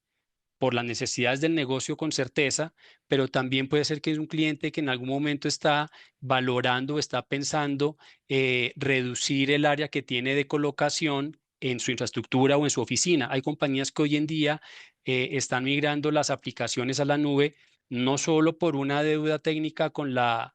por las necesidades del negocio con certeza, pero también puede ser que es un cliente que en algún momento está valorando, está pensando reducir el área que tiene de colocación en su infraestructura o en su oficina. Hay compañías que hoy en día están migrando las aplicaciones a la nube, no solo por una deuda técnica con las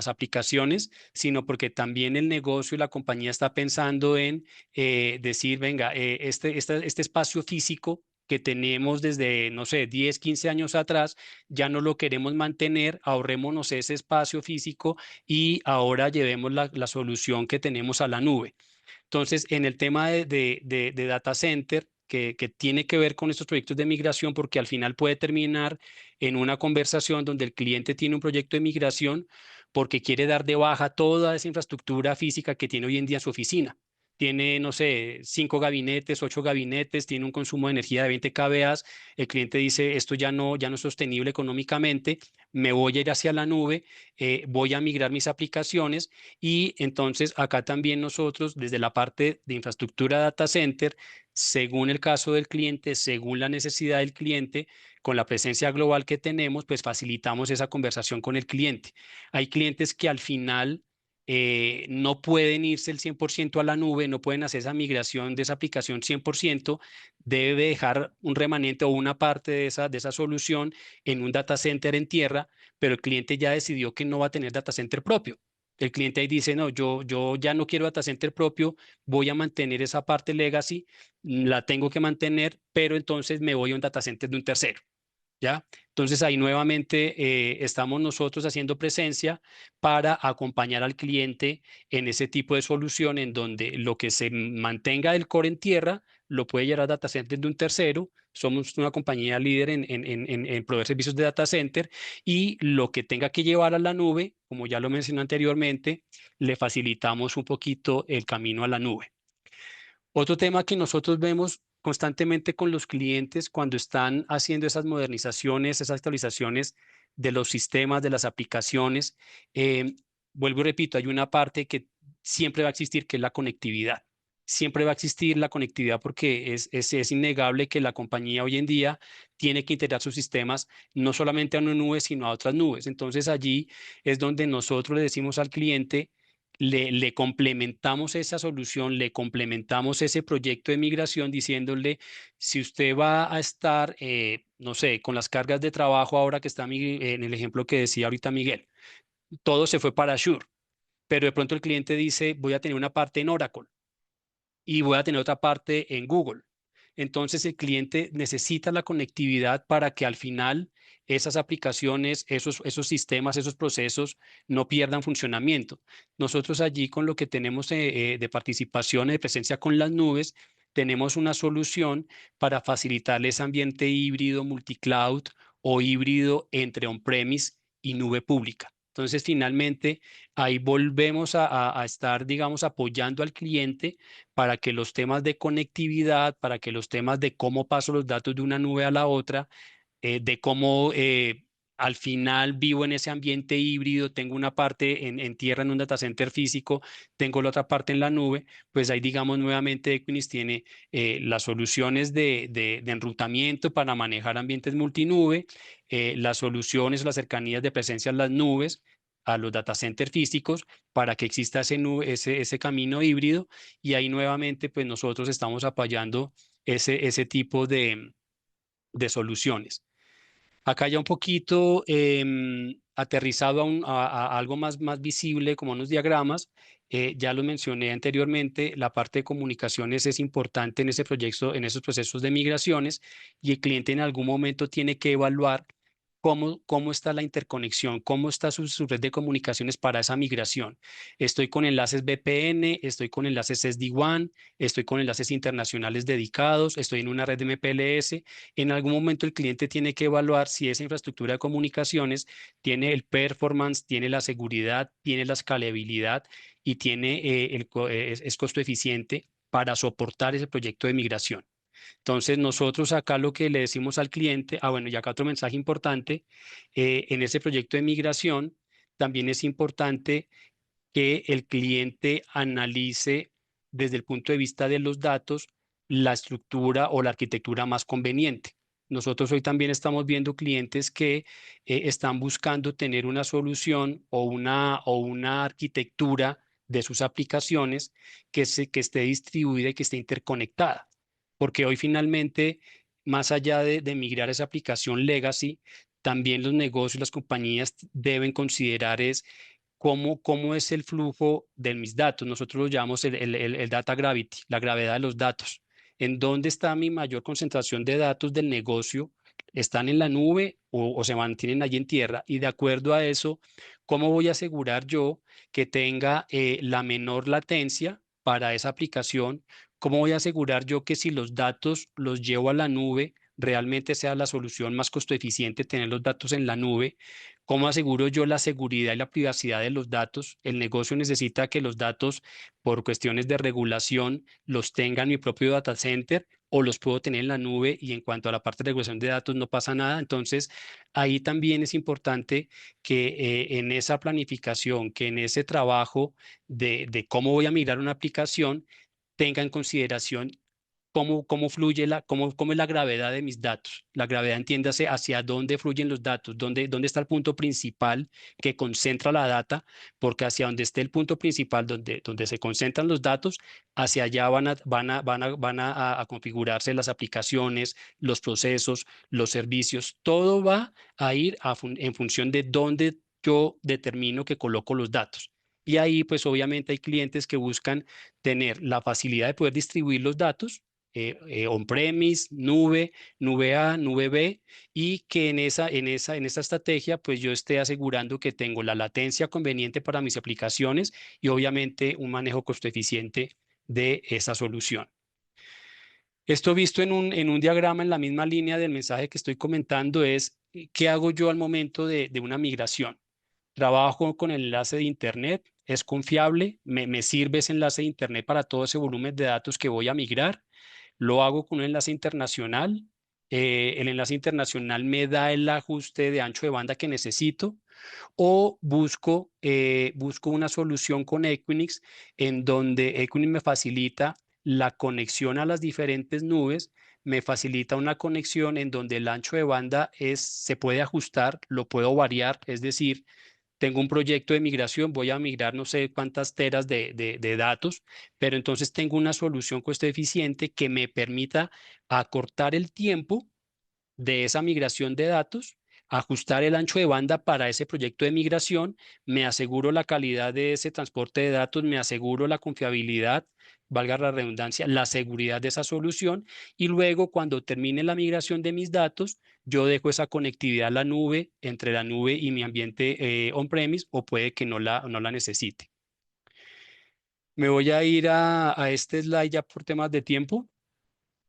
aplicaciones, sino porque también el negocio y la compañía está pensando en decir, venga, este espacio físico que tenemos desde, no sé, 10, 15 años atrás, ya no lo queremos mantener, ahorrémonos ese espacio físico y ahora llevemos la solución que tenemos a la nube. Entonces, en el tema de data center, que tiene que ver con estos proyectos de migración, porque al final puede terminar en una conversación donde el cliente tiene un proyecto de migración porque quiere dar de baja toda esa infraestructura física que tiene hoy en día en su oficina. Tiene, no sé, 5 gabinetes, 8 gabinetes, tiene un consumo de energía de 20 kVA. El cliente dice, esto ya no es sostenible económicamente, me voy a ir hacia la nube, voy a migrar mis aplicaciones y entonces acá también nosotros, desde la parte de infraestructura data center, según el caso del cliente, según la necesidad del cliente, con la presencia global que tenemos, pues facilitamos esa conversación con el cliente. Hay clientes que al final no pueden irse el 100% a la nube, no pueden hacer esa migración de esa aplicación 100%, debe dejar un remanente o una parte de esa solución en un data center en tierra, pero el cliente ya decidió que no va a tener data center propio. El cliente ahí dice, no, yo ya no quiero data center propio, voy a mantener esa parte legacy, la tengo que mantener, pero entonces me voy a un data center de un tercero. ¿Ya? Entonces ahí nuevamente estamos nosotros haciendo presencia para acompañar al cliente en ese tipo de solución en donde lo que se mantenga del core en tierra lo puede llevar a data center de un tercero. Somos una compañía líder en proveer servicios de data center y lo que tenga que llevar a la nube, como ya lo mencioné anteriormente, le facilitamos un poquito el camino a la nube. Otro tema que nosotros vemos constantemente con los clientes cuando están haciendo esas modernizaciones, esas actualizaciones de los sistemas, de las aplicaciones, eh, vuelvo y repito, hay una parte que siempre va a existir, que es la conectividad. Siempre va a existir la conectividad porque es innegable que la compañía hoy en día tiene que integrar sus sistemas no solamente a una nube, sino a otras nubes. Entonces allí es donde nosotros le decimos al cliente, le complementamos esa solución, le complementamos ese proyecto de migración diciéndole, si usted va a estar, no sé, con las cargas de trabajo ahora que está en el ejemplo que decía ahorita Miguel, todo se fue para Azure, pero de pronto el cliente dice, voy a tener una parte en Oracle y voy a tener otra parte en Google. Entonces el cliente necesita la conectividad para que al final esas aplicaciones, esos sistemas, esos procesos no pierdan funcionamiento. Nosotros allí con lo que tenemos de participación, de presencia con las nubes, tenemos una solución para facilitar ese ambiente híbrido, multicloud o híbrido entre on-premise y nube pública. Entonces, finalmente, ahí volvemos a estar, digamos, apoyando al cliente para que los temas de conectividad, para que los temas de cómo paso los datos de una nube a la otra, de cómo al final vivo en ese ambiente híbrido, tengo una parte en tierra en un data center físico, tengo la otra parte en la nube, pues ahí digamos nuevamente Equinix tiene las soluciones de enrutamiento para manejar ambientes multinube, las soluciones o las cercanías de presencia en las nubes a los data centers físicos para que exista ese camino híbrido, y ahí nuevamente pues nosotros estamos apoyando ese tipo de soluciones. Acá ya un poquito aterrizado a algo más visible, como unos diagramas. Ya lo mencioné anteriormente, la parte de comunicaciones es importante en ese proyecto, en esos procesos de migraciones, y el cliente en algún momento tiene que evaluar cómo está la interconexión, cómo está su red de comunicaciones para esa migración. Estoy con enlaces VPN, estoy con enlaces SD-WAN, estoy con enlaces internacionales dedicados, estoy en una red de MPLS. En algún momento el cliente tiene que evaluar si esa infraestructura de comunicaciones tiene el performance, tiene la seguridad, tiene la escalabilidad y tiene, es costo eficiente para soportar ese proyecto de migración. Entonces, nosotros acá lo que le decimos al cliente, bueno, y acá otro mensaje importante, en ese proyecto de migración también es importante que el cliente analice desde el punto de vista de los datos la estructura o la arquitectura más conveniente. Nosotros hoy también estamos viendo clientes que están buscando tener una solución o una arquitectura de sus aplicaciones que esté distribuida y que esté interconectada. Porque hoy finalmente, más allá de migrar esa aplicación legacy, también los negocios, las compañías deben considerar cómo es el flujo de mis datos. Nosotros lo llamamos el data gravity, la gravedad de los datos. ¿En dónde está mi mayor concentración de datos del negocio? ¿Están en la nube o se mantienen allí en tierra? Y de acuerdo a eso, ¿cómo voy a asegurar yo que tenga la menor latencia para esa aplicación? ¿Cómo voy a asegurar yo que si los datos los llevo a la nube, realmente sea la solución más costo eficiente tener los datos en la nube? ¿Cómo aseguro yo la seguridad y la privacidad de los datos? El negocio necesita que los datos, por cuestiones de regulación, los tenga en mi propio data center o los puedo tener en la nube, y en cuanto a la parte de regulación de datos no pasa nada. Entonces, ahí también es importante que en esa planificación, que en ese trabajo de cómo voy a migrar una aplicación, tenga en consideración cómo fluye cómo es la gravedad de mis datos. La gravedad, entiéndase, hacia dónde fluyen los datos, dónde está el punto principal que concentra la data, porque hacia donde esté el punto principal donde se concentran los datos, hacia allá van a configurarse las aplicaciones, los procesos, los servicios. Todo va a ir en función de dónde yo determino que coloco los datos. Y ahí, pues obviamente hay clientes que buscan tener la facilidad de poder distribuir los datos on-premise, nube A, nube B, y que en esa estrategia pues yo esté asegurando que tengo la latencia conveniente para mis aplicaciones y obviamente un manejo costo eficiente de esa solución. Esto visto en un diagrama en la misma línea del mensaje que estoy comentando es ¿qué hago yo al momento de una migración? Trabajo con el enlace de Internet, es confiable, me sirve ese enlace de Internet para todo ese volumen de datos que voy a migrar. Lo hago con un enlace internacional. El enlace internacional me da el ajuste de ancho de banda que necesito, o busco una solución con Equinix en donde Equinix me facilita la conexión a las diferentes nubes, me facilita una conexión en donde el ancho de banda se puede ajustar, lo puedo variar, es decir, tengo un proyecto de migración, voy a migrar no sé cuántas teras de datos, pero entonces tengo una solución costo eficiente que me permita acortar el tiempo de esa migración de datos, ajustar el ancho de banda para ese proyecto de migración, me aseguro la calidad de ese transporte de datos, me aseguro la confiabilidad, valga la redundancia, la seguridad de esa solución, y luego cuando termine la migración de mis datos, yo dejo esa conectividad a la nube, entre la nube y mi ambiente on-premise, o puede que no la necesite. Me voy a ir a este slide ya por temas de tiempo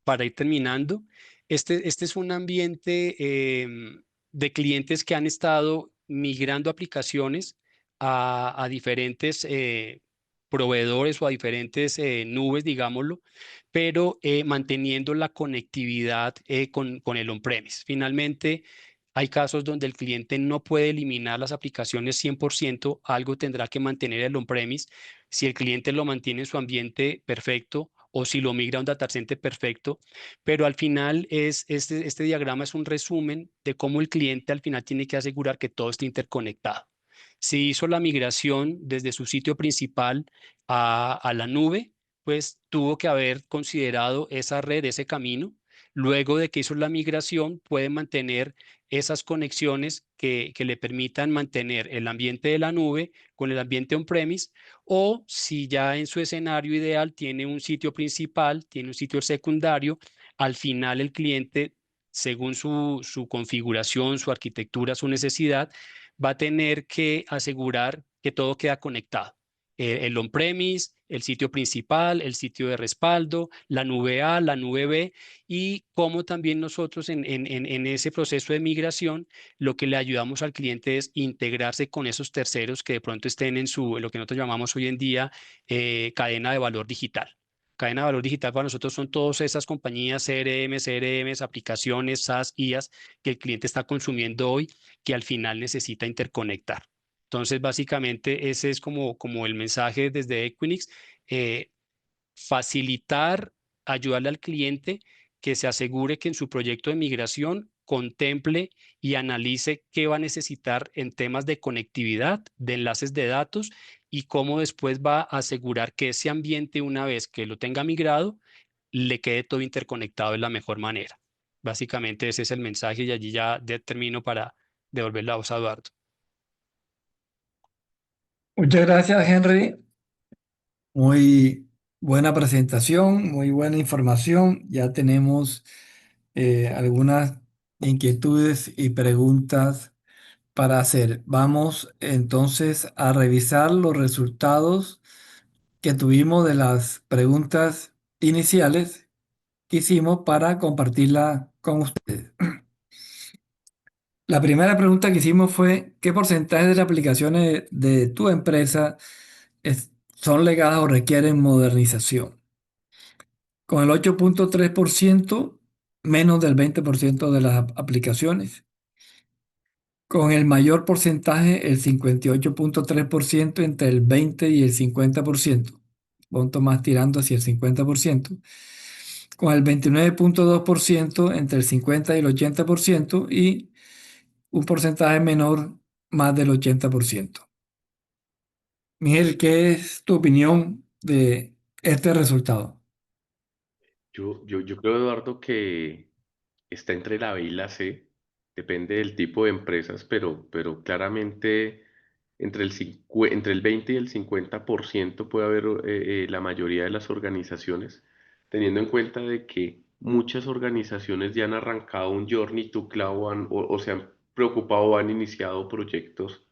para ir terminando. Este es un ambiente de clientes que han estado migrando aplicaciones a diferentes proveedores o a diferentes nubes, digámoslo, pero manteniendo la conectividad con el on-premise. Finalmente, Hay casos donde el cliente no puede eliminar las aplicaciones 100%, algo tendrá que mantener el on-premise. Si el cliente lo mantiene en su ambiente perfecto o si lo migra a un data center perfecto, pero al final este diagrama es un resumen de cómo el cliente al final tiene que asegurar que todo esté interconectado. Si hizo la migración desde su sitio principal a la nube, pues tuvo que haber considerado esa red, ese camino. Luego de que hizo la migración, puede mantener esas conexiones que le permitan mantener el ambiente de la nube con el ambiente on-premise, o si ya en su escenario ideal tiene un sitio principal, tiene un sitio secundario, al final el cliente, según su configuración, su arquitectura, su necesidad, va a tener que asegurar que todo queda conectado. El on-premise, el sitio principal, el sitio de respaldo, la nube A, la nube B, y cómo también nosotros en ese proceso de migración lo que le ayudamos al cliente es integrarse con esos terceros que de pronto estén en lo que nosotros llamamos hoy en día cadena de valor digital. Cadena de valor digital para nosotros son todas esas compañías CRMs, aplicaciones, SaaS, IaaS que el cliente está consumiendo hoy, que al final necesita interconectar. Entonces, básicamente, ese es como el mensaje desde Equinix. eh, Facilitar, ayudarle al cliente que se asegure que en su proyecto de migración contemple y analice qué va a necesitar en temas de conectividad, de enlaces de datos, y cómo después va a asegurar que ese ambiente, una vez que lo tenga migrado, le quede todo interconectado de la mejor manera. Básicamente ese es el mensaje y allí ya termino para devolver la voz a Eduardo. Muchas gracias, Henry. Muy buena presentación, muy buena información. Ya tenemos algunas inquietudes y preguntas para hacer. Vamos entonces a revisar los resultados que tuvimos de las preguntas iniciales que hicimos para compartirla con ustedes. La primera pregunta que hicimos fue, ¿qué porcentaje de las aplicaciones de tu empresa son legadas o requieren modernización? Con el 8,3%, menos del 20% de las aplicaciones. Con el mayor porcentaje, el 58,3%, entre el 20 y el 50%. Punto más tirando hacia el 50%. Con el 29,2%, entre el 50 y el 80%, y un porcentaje menor, más del 80%. Miguel, ¿qué es tu opinión de este resultado? Yo creo, Eduardo, que está entre la B y la C, depende del tipo de empresas, pero claramente entre el 20 y el 50% puede haber la mayoría de las organizaciones, teniendo en cuenta de que muchas organizaciones ya han arrancado un Journey to Cloud o se han preocupado o han iniciado proyectos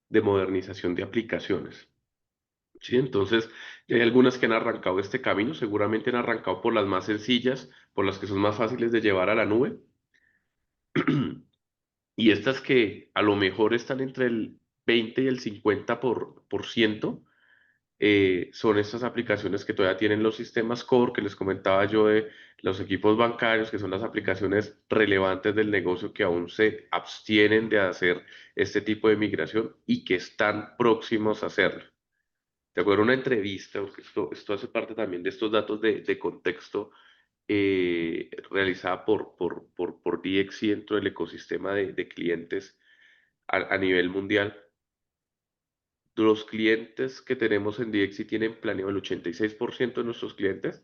de modernización de aplicaciones. Sí, entonces, hay algunas que han arrancado este camino, seguramente han arrancado por las más sencillas, por las que son más fáciles de llevar a la nube, y estas que a lo mejor están entre el 20 y el 50%, son estas aplicaciones que todavía tienen los sistemas core que les comentaba yo de los equipos bancarios, que son las aplicaciones relevantes del negocio que aún se abstienen de hacer este tipo de migración y que están próximos a hacerlo. ¿Te acuerdas una entrevista? Porque esto hace parte también de estos datos de contexto, realizada por DXC dentro del ecosistema de clientes a nivel mundial. Los clientes que tenemos en DXC tienen planeado el 86% de nuestros clientes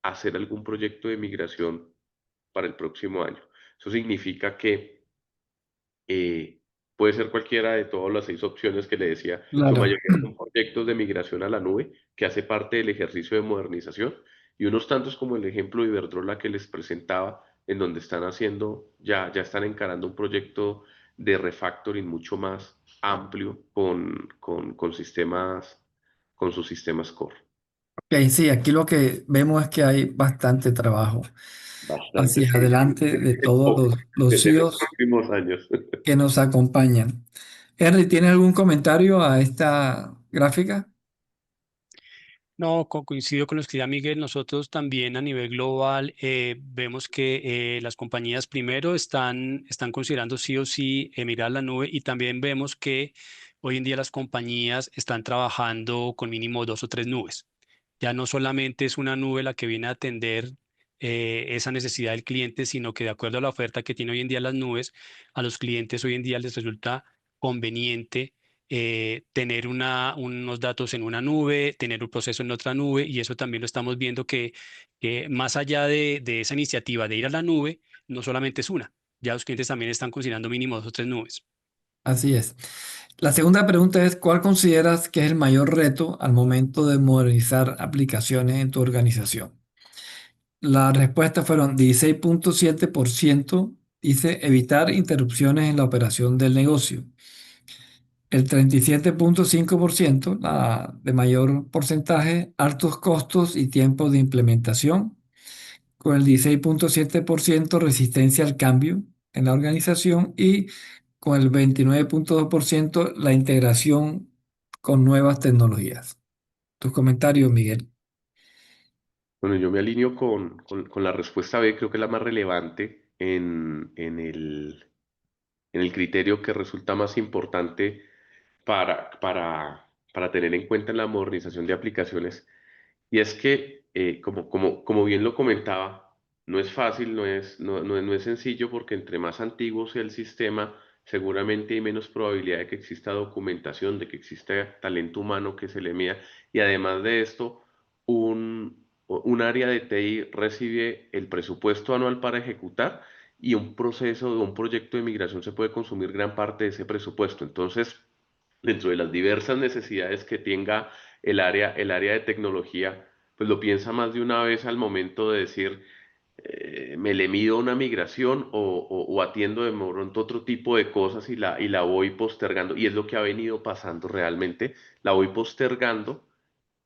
hacer algún proyecto de migración para el próximo año. Eso significa que eh, puede ser cualquiera de todas las 6 opciones que le decía. Su Claro. mayoría son proyectos de migración a la nube que hace parte del ejercicio de modernización, y unos tantos como el ejemplo de Iberdrola que les presentaba, en donde están haciendo, ya están encarando un proyecto de refactoring mucho más amplio con sistemas, con sus sistemas core. Ok, sí, aquí lo que vemos es que hay bastante trabajo Bastante, hacia sí. adelante de todos los En los CEOs próximos años. que nos acompañan. Henry, ¿tienes algún comentario a esta gráfica? No, coincido con lo que decía Miguel. Nosotros también a nivel global vemos que las compañías primero están considerando sí o sí emigrar a la nube y también vemos que hoy en día las compañías están trabajando con mínimo dos o tres nubes. Ya no solamente es una nube la que viene a atender esa necesidad del cliente, sino que de acuerdo a la oferta que tiene hoy en día las nubes, a los clientes hoy en día les resulta conveniente tener unos datos en una nube, tener un proceso en otra nube, y eso también lo estamos viendo que más allá de esa iniciativa de ir a la nube, no solamente es una, ya los clientes también están considerando mínimo dos o tres nubes. Así es. La segunda pregunta es, ¿cuál consideras que es el mayor reto al momento de modernizar aplicaciones en tu organización? Las respuestas fueron 16,7%, dice evitar interrupciones en la operación del negocio. El 37,5%, la de mayor porcentaje, altos costos y tiempo de implementación. Con el 16,7% resistencia al cambio en la organización y con el 29,2% la integración con nuevas tecnologías. Tus comentarios, Miguel. Bueno, yo me alineo con la respuesta B, creo que es la más relevante en el criterio que resulta más importante para tener en cuenta en la modernización de aplicaciones. Y es que, como bien lo comentaba, no es fácil, no es sencillo, porque entre más antiguo sea el sistema, seguramente hay menos probabilidad de que exista documentación, de que exista talento humano que se le mida. Y además de esto, un área de TI recibe el presupuesto anual para ejecutar, y un proceso, un proyecto de migración se puede consumir gran parte de ese presupuesto. Entonces, dentro de las diversas necesidades que tenga el área de tecnología, pues lo piensa más de una vez al momento de decir, me le mido una migración o atiendo de pronto otro tipo de cosas y la voy postergando. Y es lo que ha venido pasando realmente, la voy postergando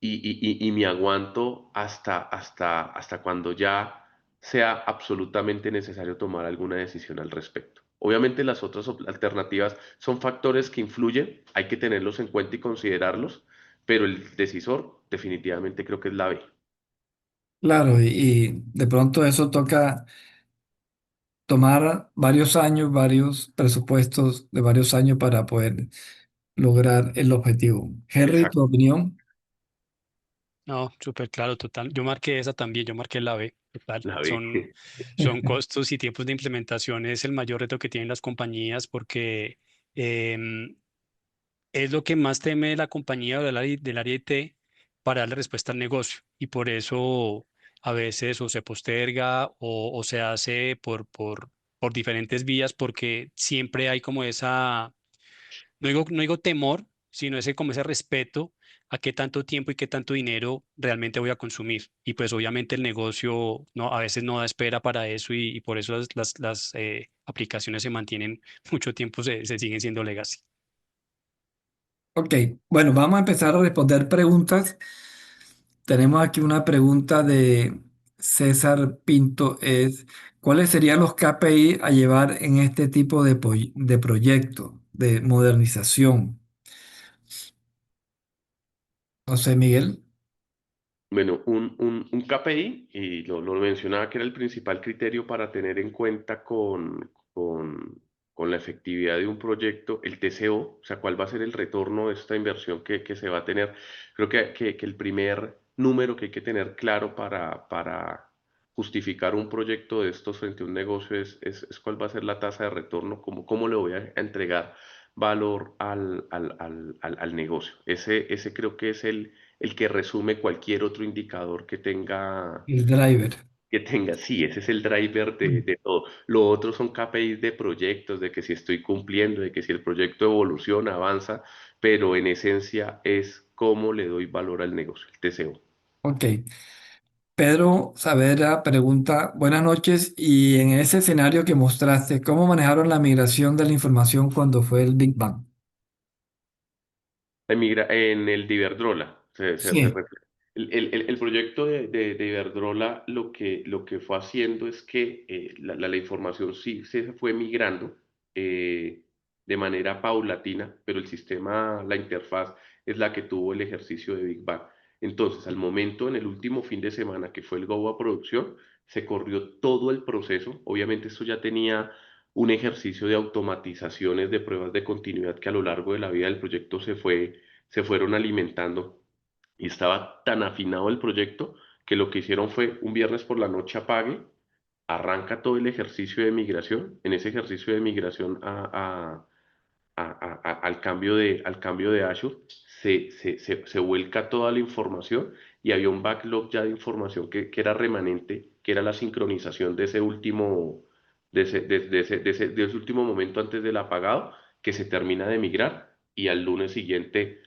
y me aguanto hasta cuando ya sea absolutamente necesario tomar alguna decisión al respecto. Obviamente las otras alternativas son factores que influyen, hay que tenerlos en cuenta y considerarlos, pero el decisor definitivamente creo que es la B. Claro, y de pronto eso toca tomar varios años, varios presupuestos de varios años para poder lograr el objetivo. Henry, tu Exacto, opinión. No, súper claro, total. Yo marqué esa también, yo marqué la B, total. la B. Son costos y tiempos de implementación, es el mayor reto que tienen las compañías porque em, es lo que más teme la compañía o del área IT para darle respuesta al negocio. Y por eso a veces o se posterga o se hace por diferentes vías, porque siempre hay como esa, no digo temor, sino ese como ese respeto a qué tanto tiempo y qué tanto dinero realmente voy a consumir. Y pues obviamente el negocio no, a veces no da espera para eso y por eso las aplicaciones se mantienen mucho tiempo, se siguen siendo legacy. Ok, bueno, vamos a empezar a responder preguntas. Tenemos aquí una pregunta de César Pinto, es, ¿cuáles serían los KPI a llevar en este tipo de proyecto de modernización? No sé, Miguel. Bueno, un KPI, y lo mencionaba que era el principal criterio para tener en cuenta con la efectividad de un proyecto, el TCO, o sea, cuál va a ser el retorno de esta inversión que se va a tener. Creo que el primer número que hay que tener claro para justificar un proyecto de estos frente a un negocio es cuál va a ser la tasa de retorno, cómo le voy a entregar valor al negocio. Ese creo que es el que resume cualquier otro indicador El driver. sí, ese es el driver de todo. Lo otro son KPIs de proyectos, de que si estoy cumpliendo, de que si el proyecto evoluciona, avanza, pero en esencia es cómo le doy valor al negocio, el TCO. Ok. Pedro Saavedra pregunta, buenas noches, y en ese escenario que mostraste, ¿cómo manejaron la migración de la información cuando fue el Big Bang? En el de Iberdrola, Sí. el proyecto de Iberdrola lo que fue haciendo es que la información sí se fue migrando eh, de manera paulatina, pero el sistema, la interfaz es la que tuvo el ejercicio de Big Bang. Entonces, al momento, en el último fin de semana que fue el Go a producción, se corrió todo el proceso. Obviamente esto ya tenía un ejercicio de automatizaciones de pruebas de continuidad que a lo largo de la vida del proyecto se fueron alimentando y estaba tan afinado el proyecto que lo que hicieron fue un viernes por la noche apague, arranca todo el ejercicio de migración. En ese ejercicio de migración al cambio de Azure, se vuelca toda la información y había un backlog ya de información que era remanente, que era la sincronización de ese último, de ese último momento antes del apagado, que se termina de migrar y al lunes siguiente,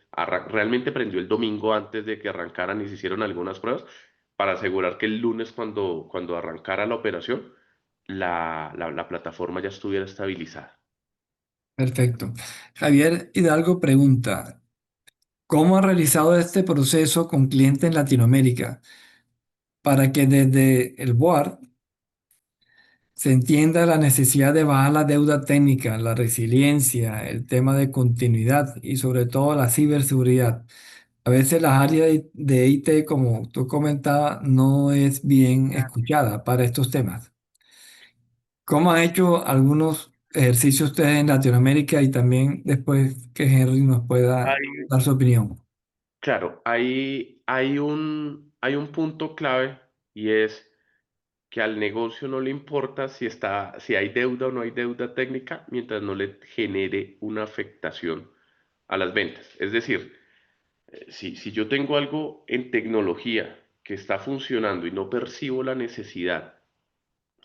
realmente prendió el domingo antes de que arrancaran y se hicieron algunas pruebas para asegurar que el lunes cuando arrancara la operación, la plataforma ya estuviera estabilizada. Perfecto. Javier Hidalgo pregunta, ¿cómo ha realizado este proceso con clientes en Latinoamérica para que desde el board se entienda la necesidad de bajar la deuda técnica, la resiliencia, el tema de continuidad y sobre todo la ciberseguridad? A veces las áreas de IT, como tú comentabas, no es bien escuchada para estos temas. ¿Cómo han hecho algunos ejercicios ustedes en Latinoamérica y también después que Henry nos pueda dar su opinión? Claro, hay un punto clave y es que al negocio no le importa si hay deuda o no hay deuda técnica mientras no le genere una afectación a las ventas. Es decir, si yo tengo algo en tecnología que está funcionando y no percibo la necesidad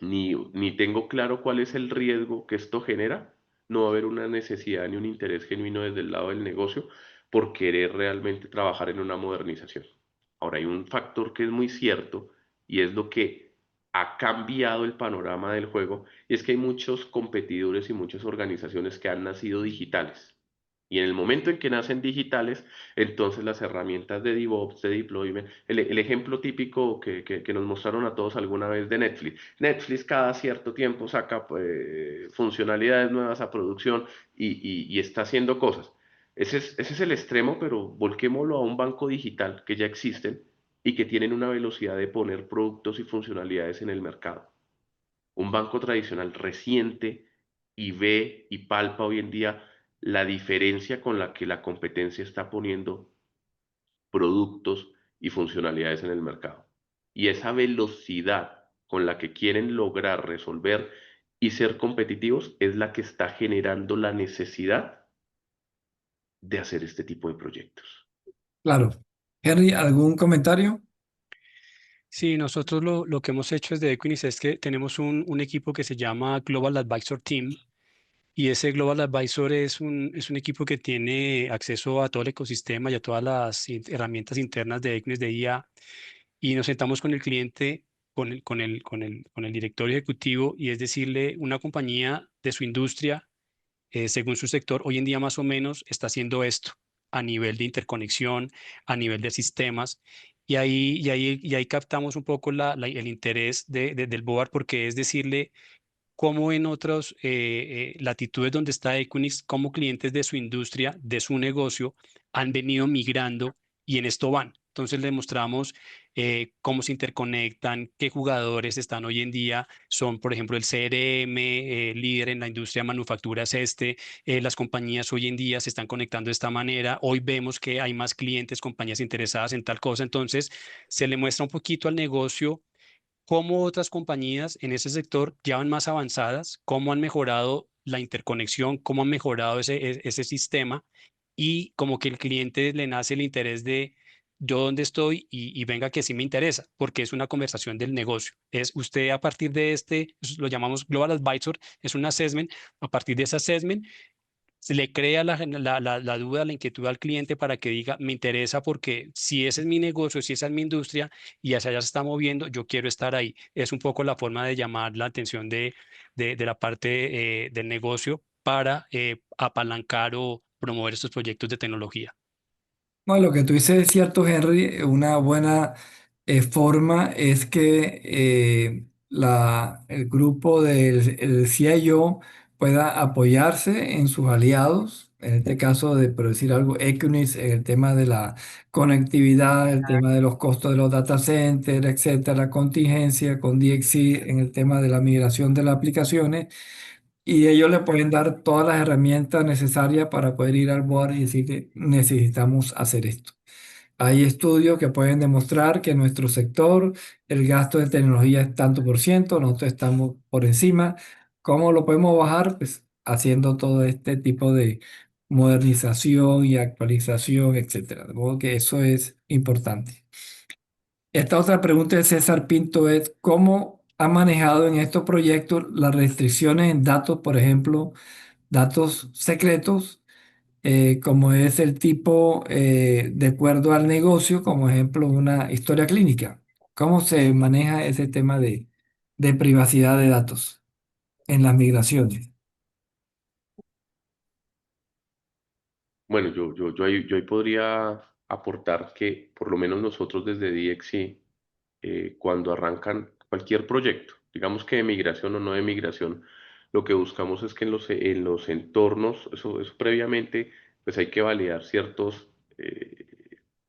ni tengo claro cuál es el riesgo que esto genera, no va a haber una necesidad ni un interés genuino desde el lado del negocio por querer realmente trabajar en una modernización. Ahora, hay un factor que es muy cierto y es lo que ha cambiado el panorama del juego, y es que hay muchos competidores y muchas organizaciones que han nacido digitales. Y en el momento en que nacen digitales, entonces las herramientas de DevOps, de deployment, el ejemplo típico que nos mostraron a todos alguna vez de Netflix. Netflix cada cierto tiempo saca pues, funcionalidades nuevas a producción y está haciendo cosas. Ese es el extremo, pero volquémoslo a un banco digital que ya existen y que tienen una velocidad de poner productos y funcionalidades en el mercado. Un banco tradicional reciente y ve y palpa hoy en día la diferencia con la que la competencia está poniendo productos y funcionalidades en el mercado. Y esa velocidad con la que quieren lograr resolver y ser competitivos es la que está generando la necesidad de hacer este tipo de proyectos. Claro. Henry, ¿algún comentario? Sí, nosotros lo que hemos hecho desde Equinix es que tenemos un equipo que se llama Global Advisor Team. Y ese Global Advisor es un equipo que tiene acceso a todo el ecosistema y a todas las herramientas internas de Equinix de IA. Y nos sentamos con el cliente, con el director ejecutivo, y es decirle, una compañía de su industria, según su sector, hoy en día más o menos está haciendo esto a nivel de interconexión, a nivel de sistemas. Y ahí captamos un poco el interés del board, porque es decirle cómo en otras latitudes donde está Equinix, como clientes de su industria, de su negocio, han venido migrando y en esto van. Entonces le mostramos cómo se interconectan, qué jugadores están hoy en día. Son, por ejemplo, el CRM, líder en la industria de manufactura es este. Las compañías hoy en día se están conectando de esta manera. Hoy vemos que hay más clientes, compañías interesadas en tal cosa. Entonces se le muestra un poquito al negocio cómo otras compañías en ese sector ya van más avanzadas, cómo han mejorado la interconexión, cómo han mejorado ese sistema, y como que el cliente le nace el interés de yo dónde estoy y venga que sí me interesa, porque es una conversación del negocio. Es usted a partir de lo llamamos Global Advisor, es un assessment. A partir de ese assessment se le crea la duda, la inquietud al cliente para que diga, me interesa porque si ese es mi negocio, si esa es mi industria y hacia allá se está moviendo, yo quiero estar ahí. Es un poco la forma de llamar la atención de la parte del negocio para apalancar o promover estos proyectos de tecnología. Bueno, lo que tú dices es cierto, Henry. Una buena forma es que el grupo del el CIO pueda apoyarse en sus aliados, en este caso de, por decir algo, Equinix, en el tema de la conectividad, el tema de los costos de los data centers, etcétera, la contingencia con DXC en el tema de la migración de las aplicaciones, y ellos le pueden dar todas las herramientas necesarias para poder ir al board y decir, necesitamos hacer esto. Hay estudios que pueden demostrar que en nuestro sector el gasto de tecnología es tanto por ciento, nosotros estamos por encima. ¿Cómo lo podemos bajar? Pues haciendo todo este tipo de modernización y actualización, etcétera. De modo que eso es importante. Esta otra pregunta de César Pinto es, ¿cómo ha manejado en estos proyectos las restricciones en datos, por ejemplo, datos secretos? Como es el tipo de acuerdo al negocio, como ejemplo una historia clínica. ¿Cómo se maneja ese tema de privacidad de datos en las migraciones? Bueno, yo ahí podría aportar que por lo menos nosotros desde DXC, cuando arrancan cualquier proyecto, digamos que de migración o no de migración, lo que buscamos es que en los entornos, eso previamente, pues hay que validar ciertos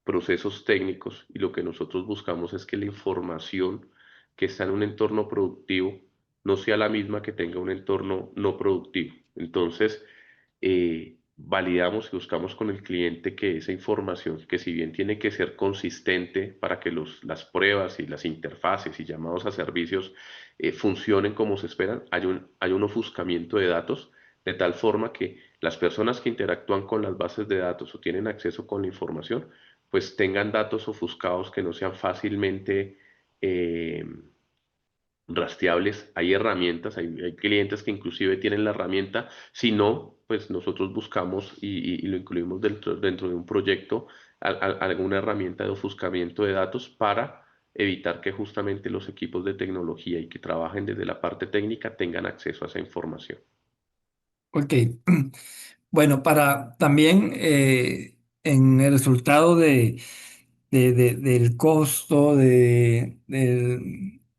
procesos técnicos y lo que nosotros buscamos es que la información que está en un entorno productivo no sea la misma que tenga un entorno no productivo. Entonces, validamos y buscamos con el cliente que esa información, que si bien tiene que ser consistente para que las pruebas y las interfaces y llamados a servicios funcionen como se esperan, hay un ofuscamiento de datos de tal forma que las personas que interactúan con las bases de datos o tienen acceso con la información, pues tengan datos ofuscados que no sean fácilmente eh, rastreables. Hay herramientas, hay clientes que inclusive tienen la herramienta, si no, pues nosotros buscamos y lo incluimos dentro de un proyecto, alguna herramienta de ofuscamiento de datos para evitar que justamente los equipos de tecnología y que trabajen desde la parte técnica tengan acceso a esa información. Ok. Bueno, para también en el resultado del costo,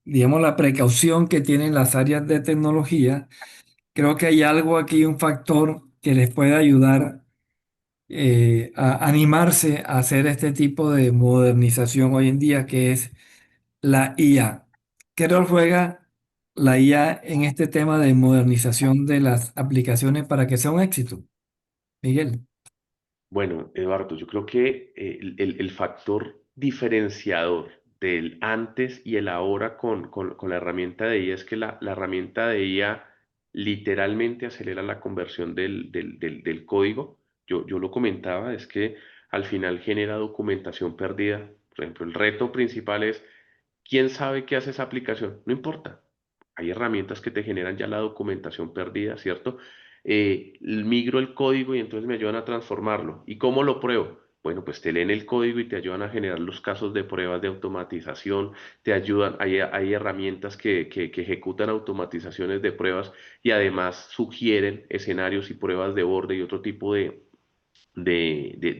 digamos, la precaución que tienen las áreas de tecnología, creo que hay algo aquí, un factor que les puede ayudar a animarse a hacer este tipo de modernización hoy en día, que es la IA. ¿Qué rol juega la IA en este tema de modernización de las aplicaciones para que sea un éxito? Miguel. Bueno, Eduardo, yo creo que el factor diferenciador del antes y el ahora con la herramienta de IA es que la herramienta de IA literalmente acelera la conversión del código. Yo lo comentaba, es que al final genera documentación perdida. Por ejemplo, el reto principal es, ¿quién sabe qué hace esa aplicación? No importa. Hay herramientas que te generan ya la documentación perdida, ¿cierto? Migro el código y entonces me ayudan a transformarlo. ¿Y cómo lo pruebo? Bueno, pues te leen el código y te ayudan a generar los casos de pruebas de automatización, te ayudan, hay herramientas que ejecutan automatizaciones de pruebas y además sugieren escenarios y pruebas de borde y otro tipo de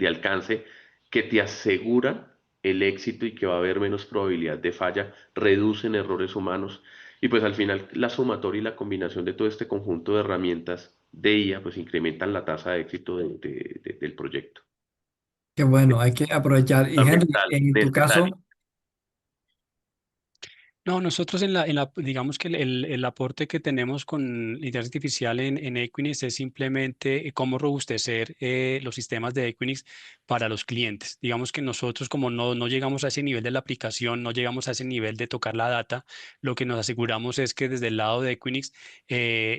alcance que te aseguran el éxito y que va a haber menos probabilidad de falla, reducen errores humanos y pues al final la sumatoria y la combinación de todo este conjunto de herramientas de IA pues incrementan la tasa de éxito del proyecto. Qué bueno, hay que aprovechar. Y Henry, Fundamental, en tu necesario. caso, No, nosotros digamos que el aporte que tenemos con la inteligencia artificial en Equinix es simplemente cómo robustecer los sistemas de Equinix para los clientes. Digamos que nosotros como no llegamos a ese nivel de la aplicación, no llegamos a ese nivel de tocar la data, lo que nos aseguramos es que desde el lado de Equinix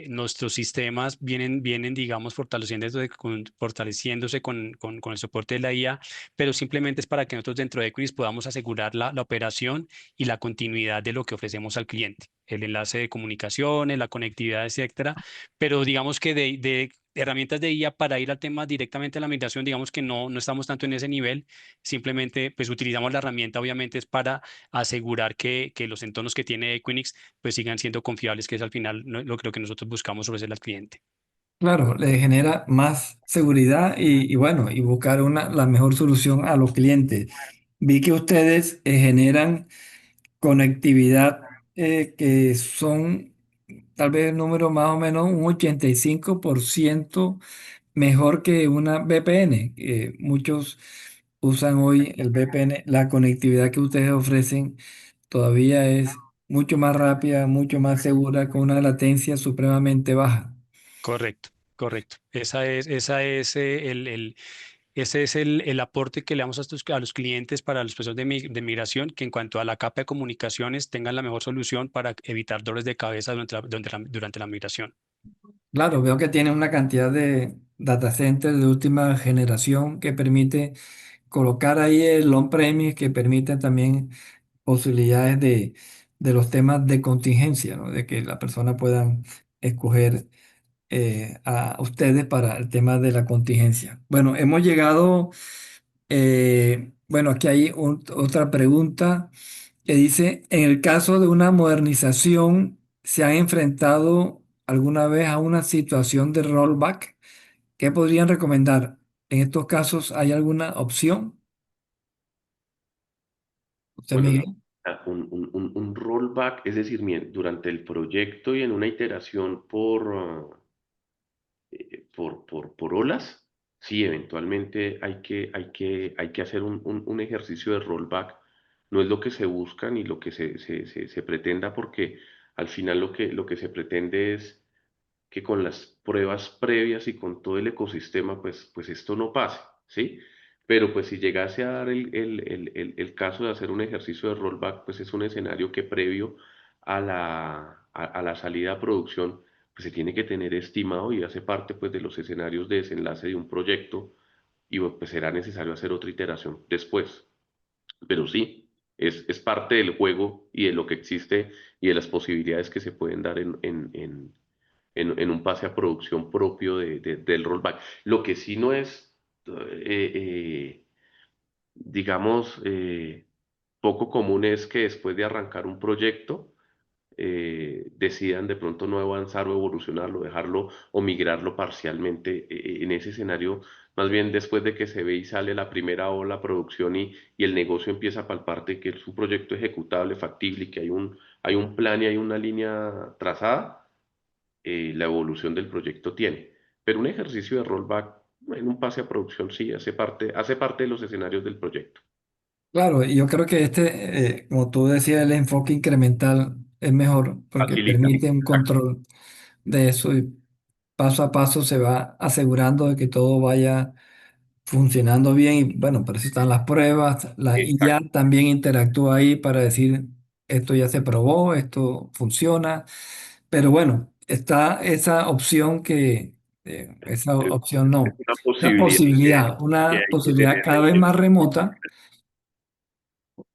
nuestros sistemas vienen digamos, fortaleciéndose con el soporte de la IA, pero simplemente es para que nosotros dentro de Equinix podamos asegurar la operación y la continuidad de lo que ofrecemos al cliente, el enlace de comunicaciones, la conectividad, etcétera. Pero digamos que de herramientas de IA para ir al tema directamente a la migración, digamos que no estamos tanto en ese nivel, simplemente pues utilizamos la herramienta, obviamente es para asegurar que los entornos que tiene Equinix pues sigan siendo confiables, que es al final lo que nosotros buscamos ofrecerle al cliente. claro, le genera más seguridad y bueno, y buscar la mejor solución a los clientes. Vi que ustedes generan conectividad que son tal vez el número más o menos un 85% mejor que una VPN. Muchos usan hoy el VPN. La conectividad que ustedes ofrecen todavía es mucho más rápida, mucho más segura, con una latencia supremamente baja. Correcto, correcto. Esa es ese es el aporte que le damos a los clientes para los procesos de migración, que en cuanto a la capa de comunicaciones tengan la mejor solución para evitar dolores de cabeza durante la migración. Claro, veo que tiene una cantidad de data centers de última generación que permite colocar ahí el on-premise, que permite también posibilidades de los temas de contingencia, ¿no? De que la persona pueda escoger a ustedes para el tema de la contingencia. Bueno, hemos llegado, bueno, aquí hay otra pregunta que dice, en el caso de una modernización, ¿se han enfrentado alguna vez a una situación de rollback? ¿Qué podrían recomendar? En estos casos, ¿hay alguna opción? ¿Usted, Bueno, Miguel? un rollback, es decir, durante el proyecto y en una iteración por olas, sí, eventualmente hay que hacer un ejercicio de rollback. No es lo que se busca ni lo que se pretenda, porque al final lo que se pretende es que con las pruebas previas y con todo el ecosistema, pues esto no pase, ¿sí? Pero pues si llegase a dar el caso de hacer un ejercicio de rollback, pues es un escenario que previo a la salida a producción, pues se tiene que tener estimado y hace parte pues de los escenarios de desenlace de un proyecto y pues será necesario hacer otra iteración después. Pero sí, es parte del juego y de lo que existe y de las posibilidades que se pueden dar en un pase a producción propio del rollback. Lo que sí no es, digamos, poco común es que después de arrancar un proyecto, decidan de pronto no avanzar o evolucionarlo, dejarlo o migrarlo parcialmente. En ese escenario, más bien después de que se ve y sale la primera ola producción y el negocio empieza a palparte que es un proyecto ejecutable, factible y que hay un plan y hay una línea trazada, la evolución del proyecto tiene. Pero un ejercicio de rollback en un pase a producción sí hace parte de los escenarios del proyecto. Claro, y yo creo que como tú decías, el enfoque incremental es mejor porque Facilita. permite un control de eso y paso a paso se va asegurando de que todo vaya funcionando bien. Y bueno, para eso están las pruebas. La IA Exacto. también interactúa ahí para decir, esto ya se probó, esto funciona. Pero bueno, está esa opción esa Es opción es no, una posibilidad que una hay que posibilidad tener cada vez más remota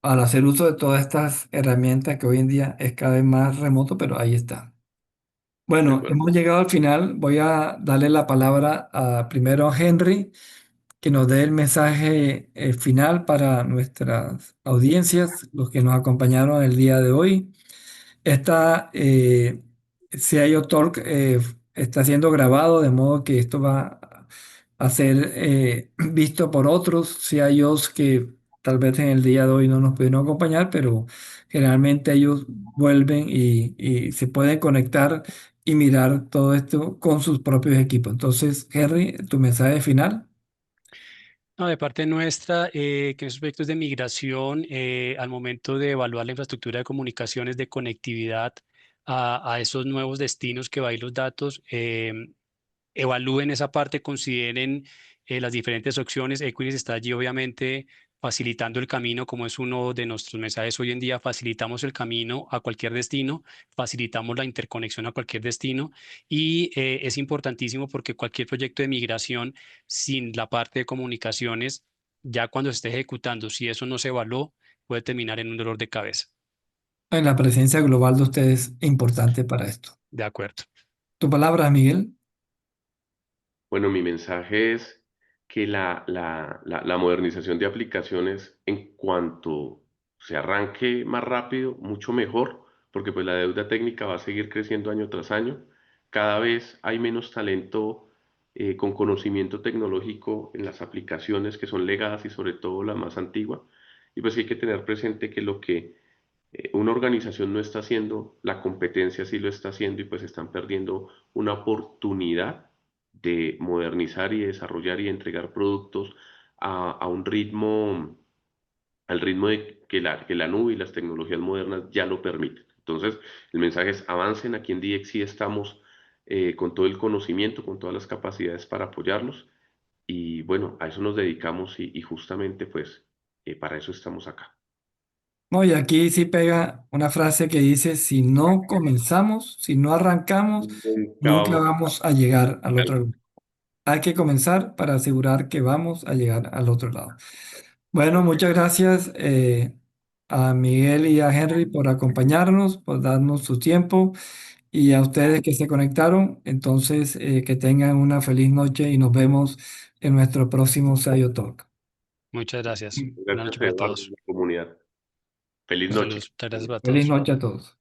al hacer uso de todas estas herramientas que hoy en día es cada vez más remoto, pero ahí está. de Bueno, acuerdo. hemos llegado al final. Voy a darle la palabra primero a Henry, que nos dé el mensaje final para nuestras audiencias, los que nos acompañaron el día de hoy. Esta CIO Talk está siendo grabado, de modo que esto va a ser visto por otros CIOs que tal vez en el día de hoy no nos pudieron acompañar, pero generalmente ellos vuelven y se pueden conectar y mirar todo esto con sus propios equipos. Entonces, Henry, tu mensaje final. No, de parte nuestra, que en esos proyectos de migración, al momento de evaluar la infraestructura de comunicaciones, de conectividad a esos nuevos destinos que va a ir los datos, evalúen esa parte, consideren las diferentes opciones. Equinix está allí obviamente facilitando el camino, como es uno de nuestros mensajes hoy en día, facilitamos el camino a cualquier destino, facilitamos la interconexión a cualquier destino y es importantísimo porque cualquier proyecto de migración sin la parte de comunicaciones, ya cuando se esté ejecutando, si eso no se evaluó, puede terminar en un dolor de cabeza. En la presencia global de ustedes es importante para esto. De acuerdo. Tu palabra, Miguel. Bueno, mi mensaje es que la modernización de aplicaciones en cuanto se arranque más rápido, mucho mejor, porque pues la deuda técnica va a seguir creciendo año tras año. Cada vez hay menos talento con conocimiento tecnológico en las aplicaciones que son legadas y sobre todo la más antigua. Y pues hay que tener presente que Una organización no está haciendo, la competencia sí lo está haciendo y pues están perdiendo una oportunidad de modernizar y desarrollar y entregar productos a un ritmo, al ritmo de que la nube y las tecnologías modernas ya lo permiten. Entonces, el mensaje es avancen, aquí en DXC estamos con todo el conocimiento, con todas las capacidades para apoyarlos y bueno, a eso nos dedicamos y justamente pues para eso estamos acá. No, y aquí sí pega una frase que dice, si no comenzamos, si no arrancamos, Nunca nunca vamos vamos a llegar al a... otro lado. Hay que comenzar para asegurar que vamos a llegar al otro lado. Bueno, muchas gracias a Miguel y a Henry por acompañarnos, por darnos su tiempo y a ustedes que se conectaron. Entonces, que tengan una feliz noche y nos vemos en nuestro próximo Sayo Talk. Muchas gracias. Buenas Gracias, noches para Eduardo, y todos. la comunidad. Feliz noche. Saludos. Muchas gracias para Feliz todos. noche a todos.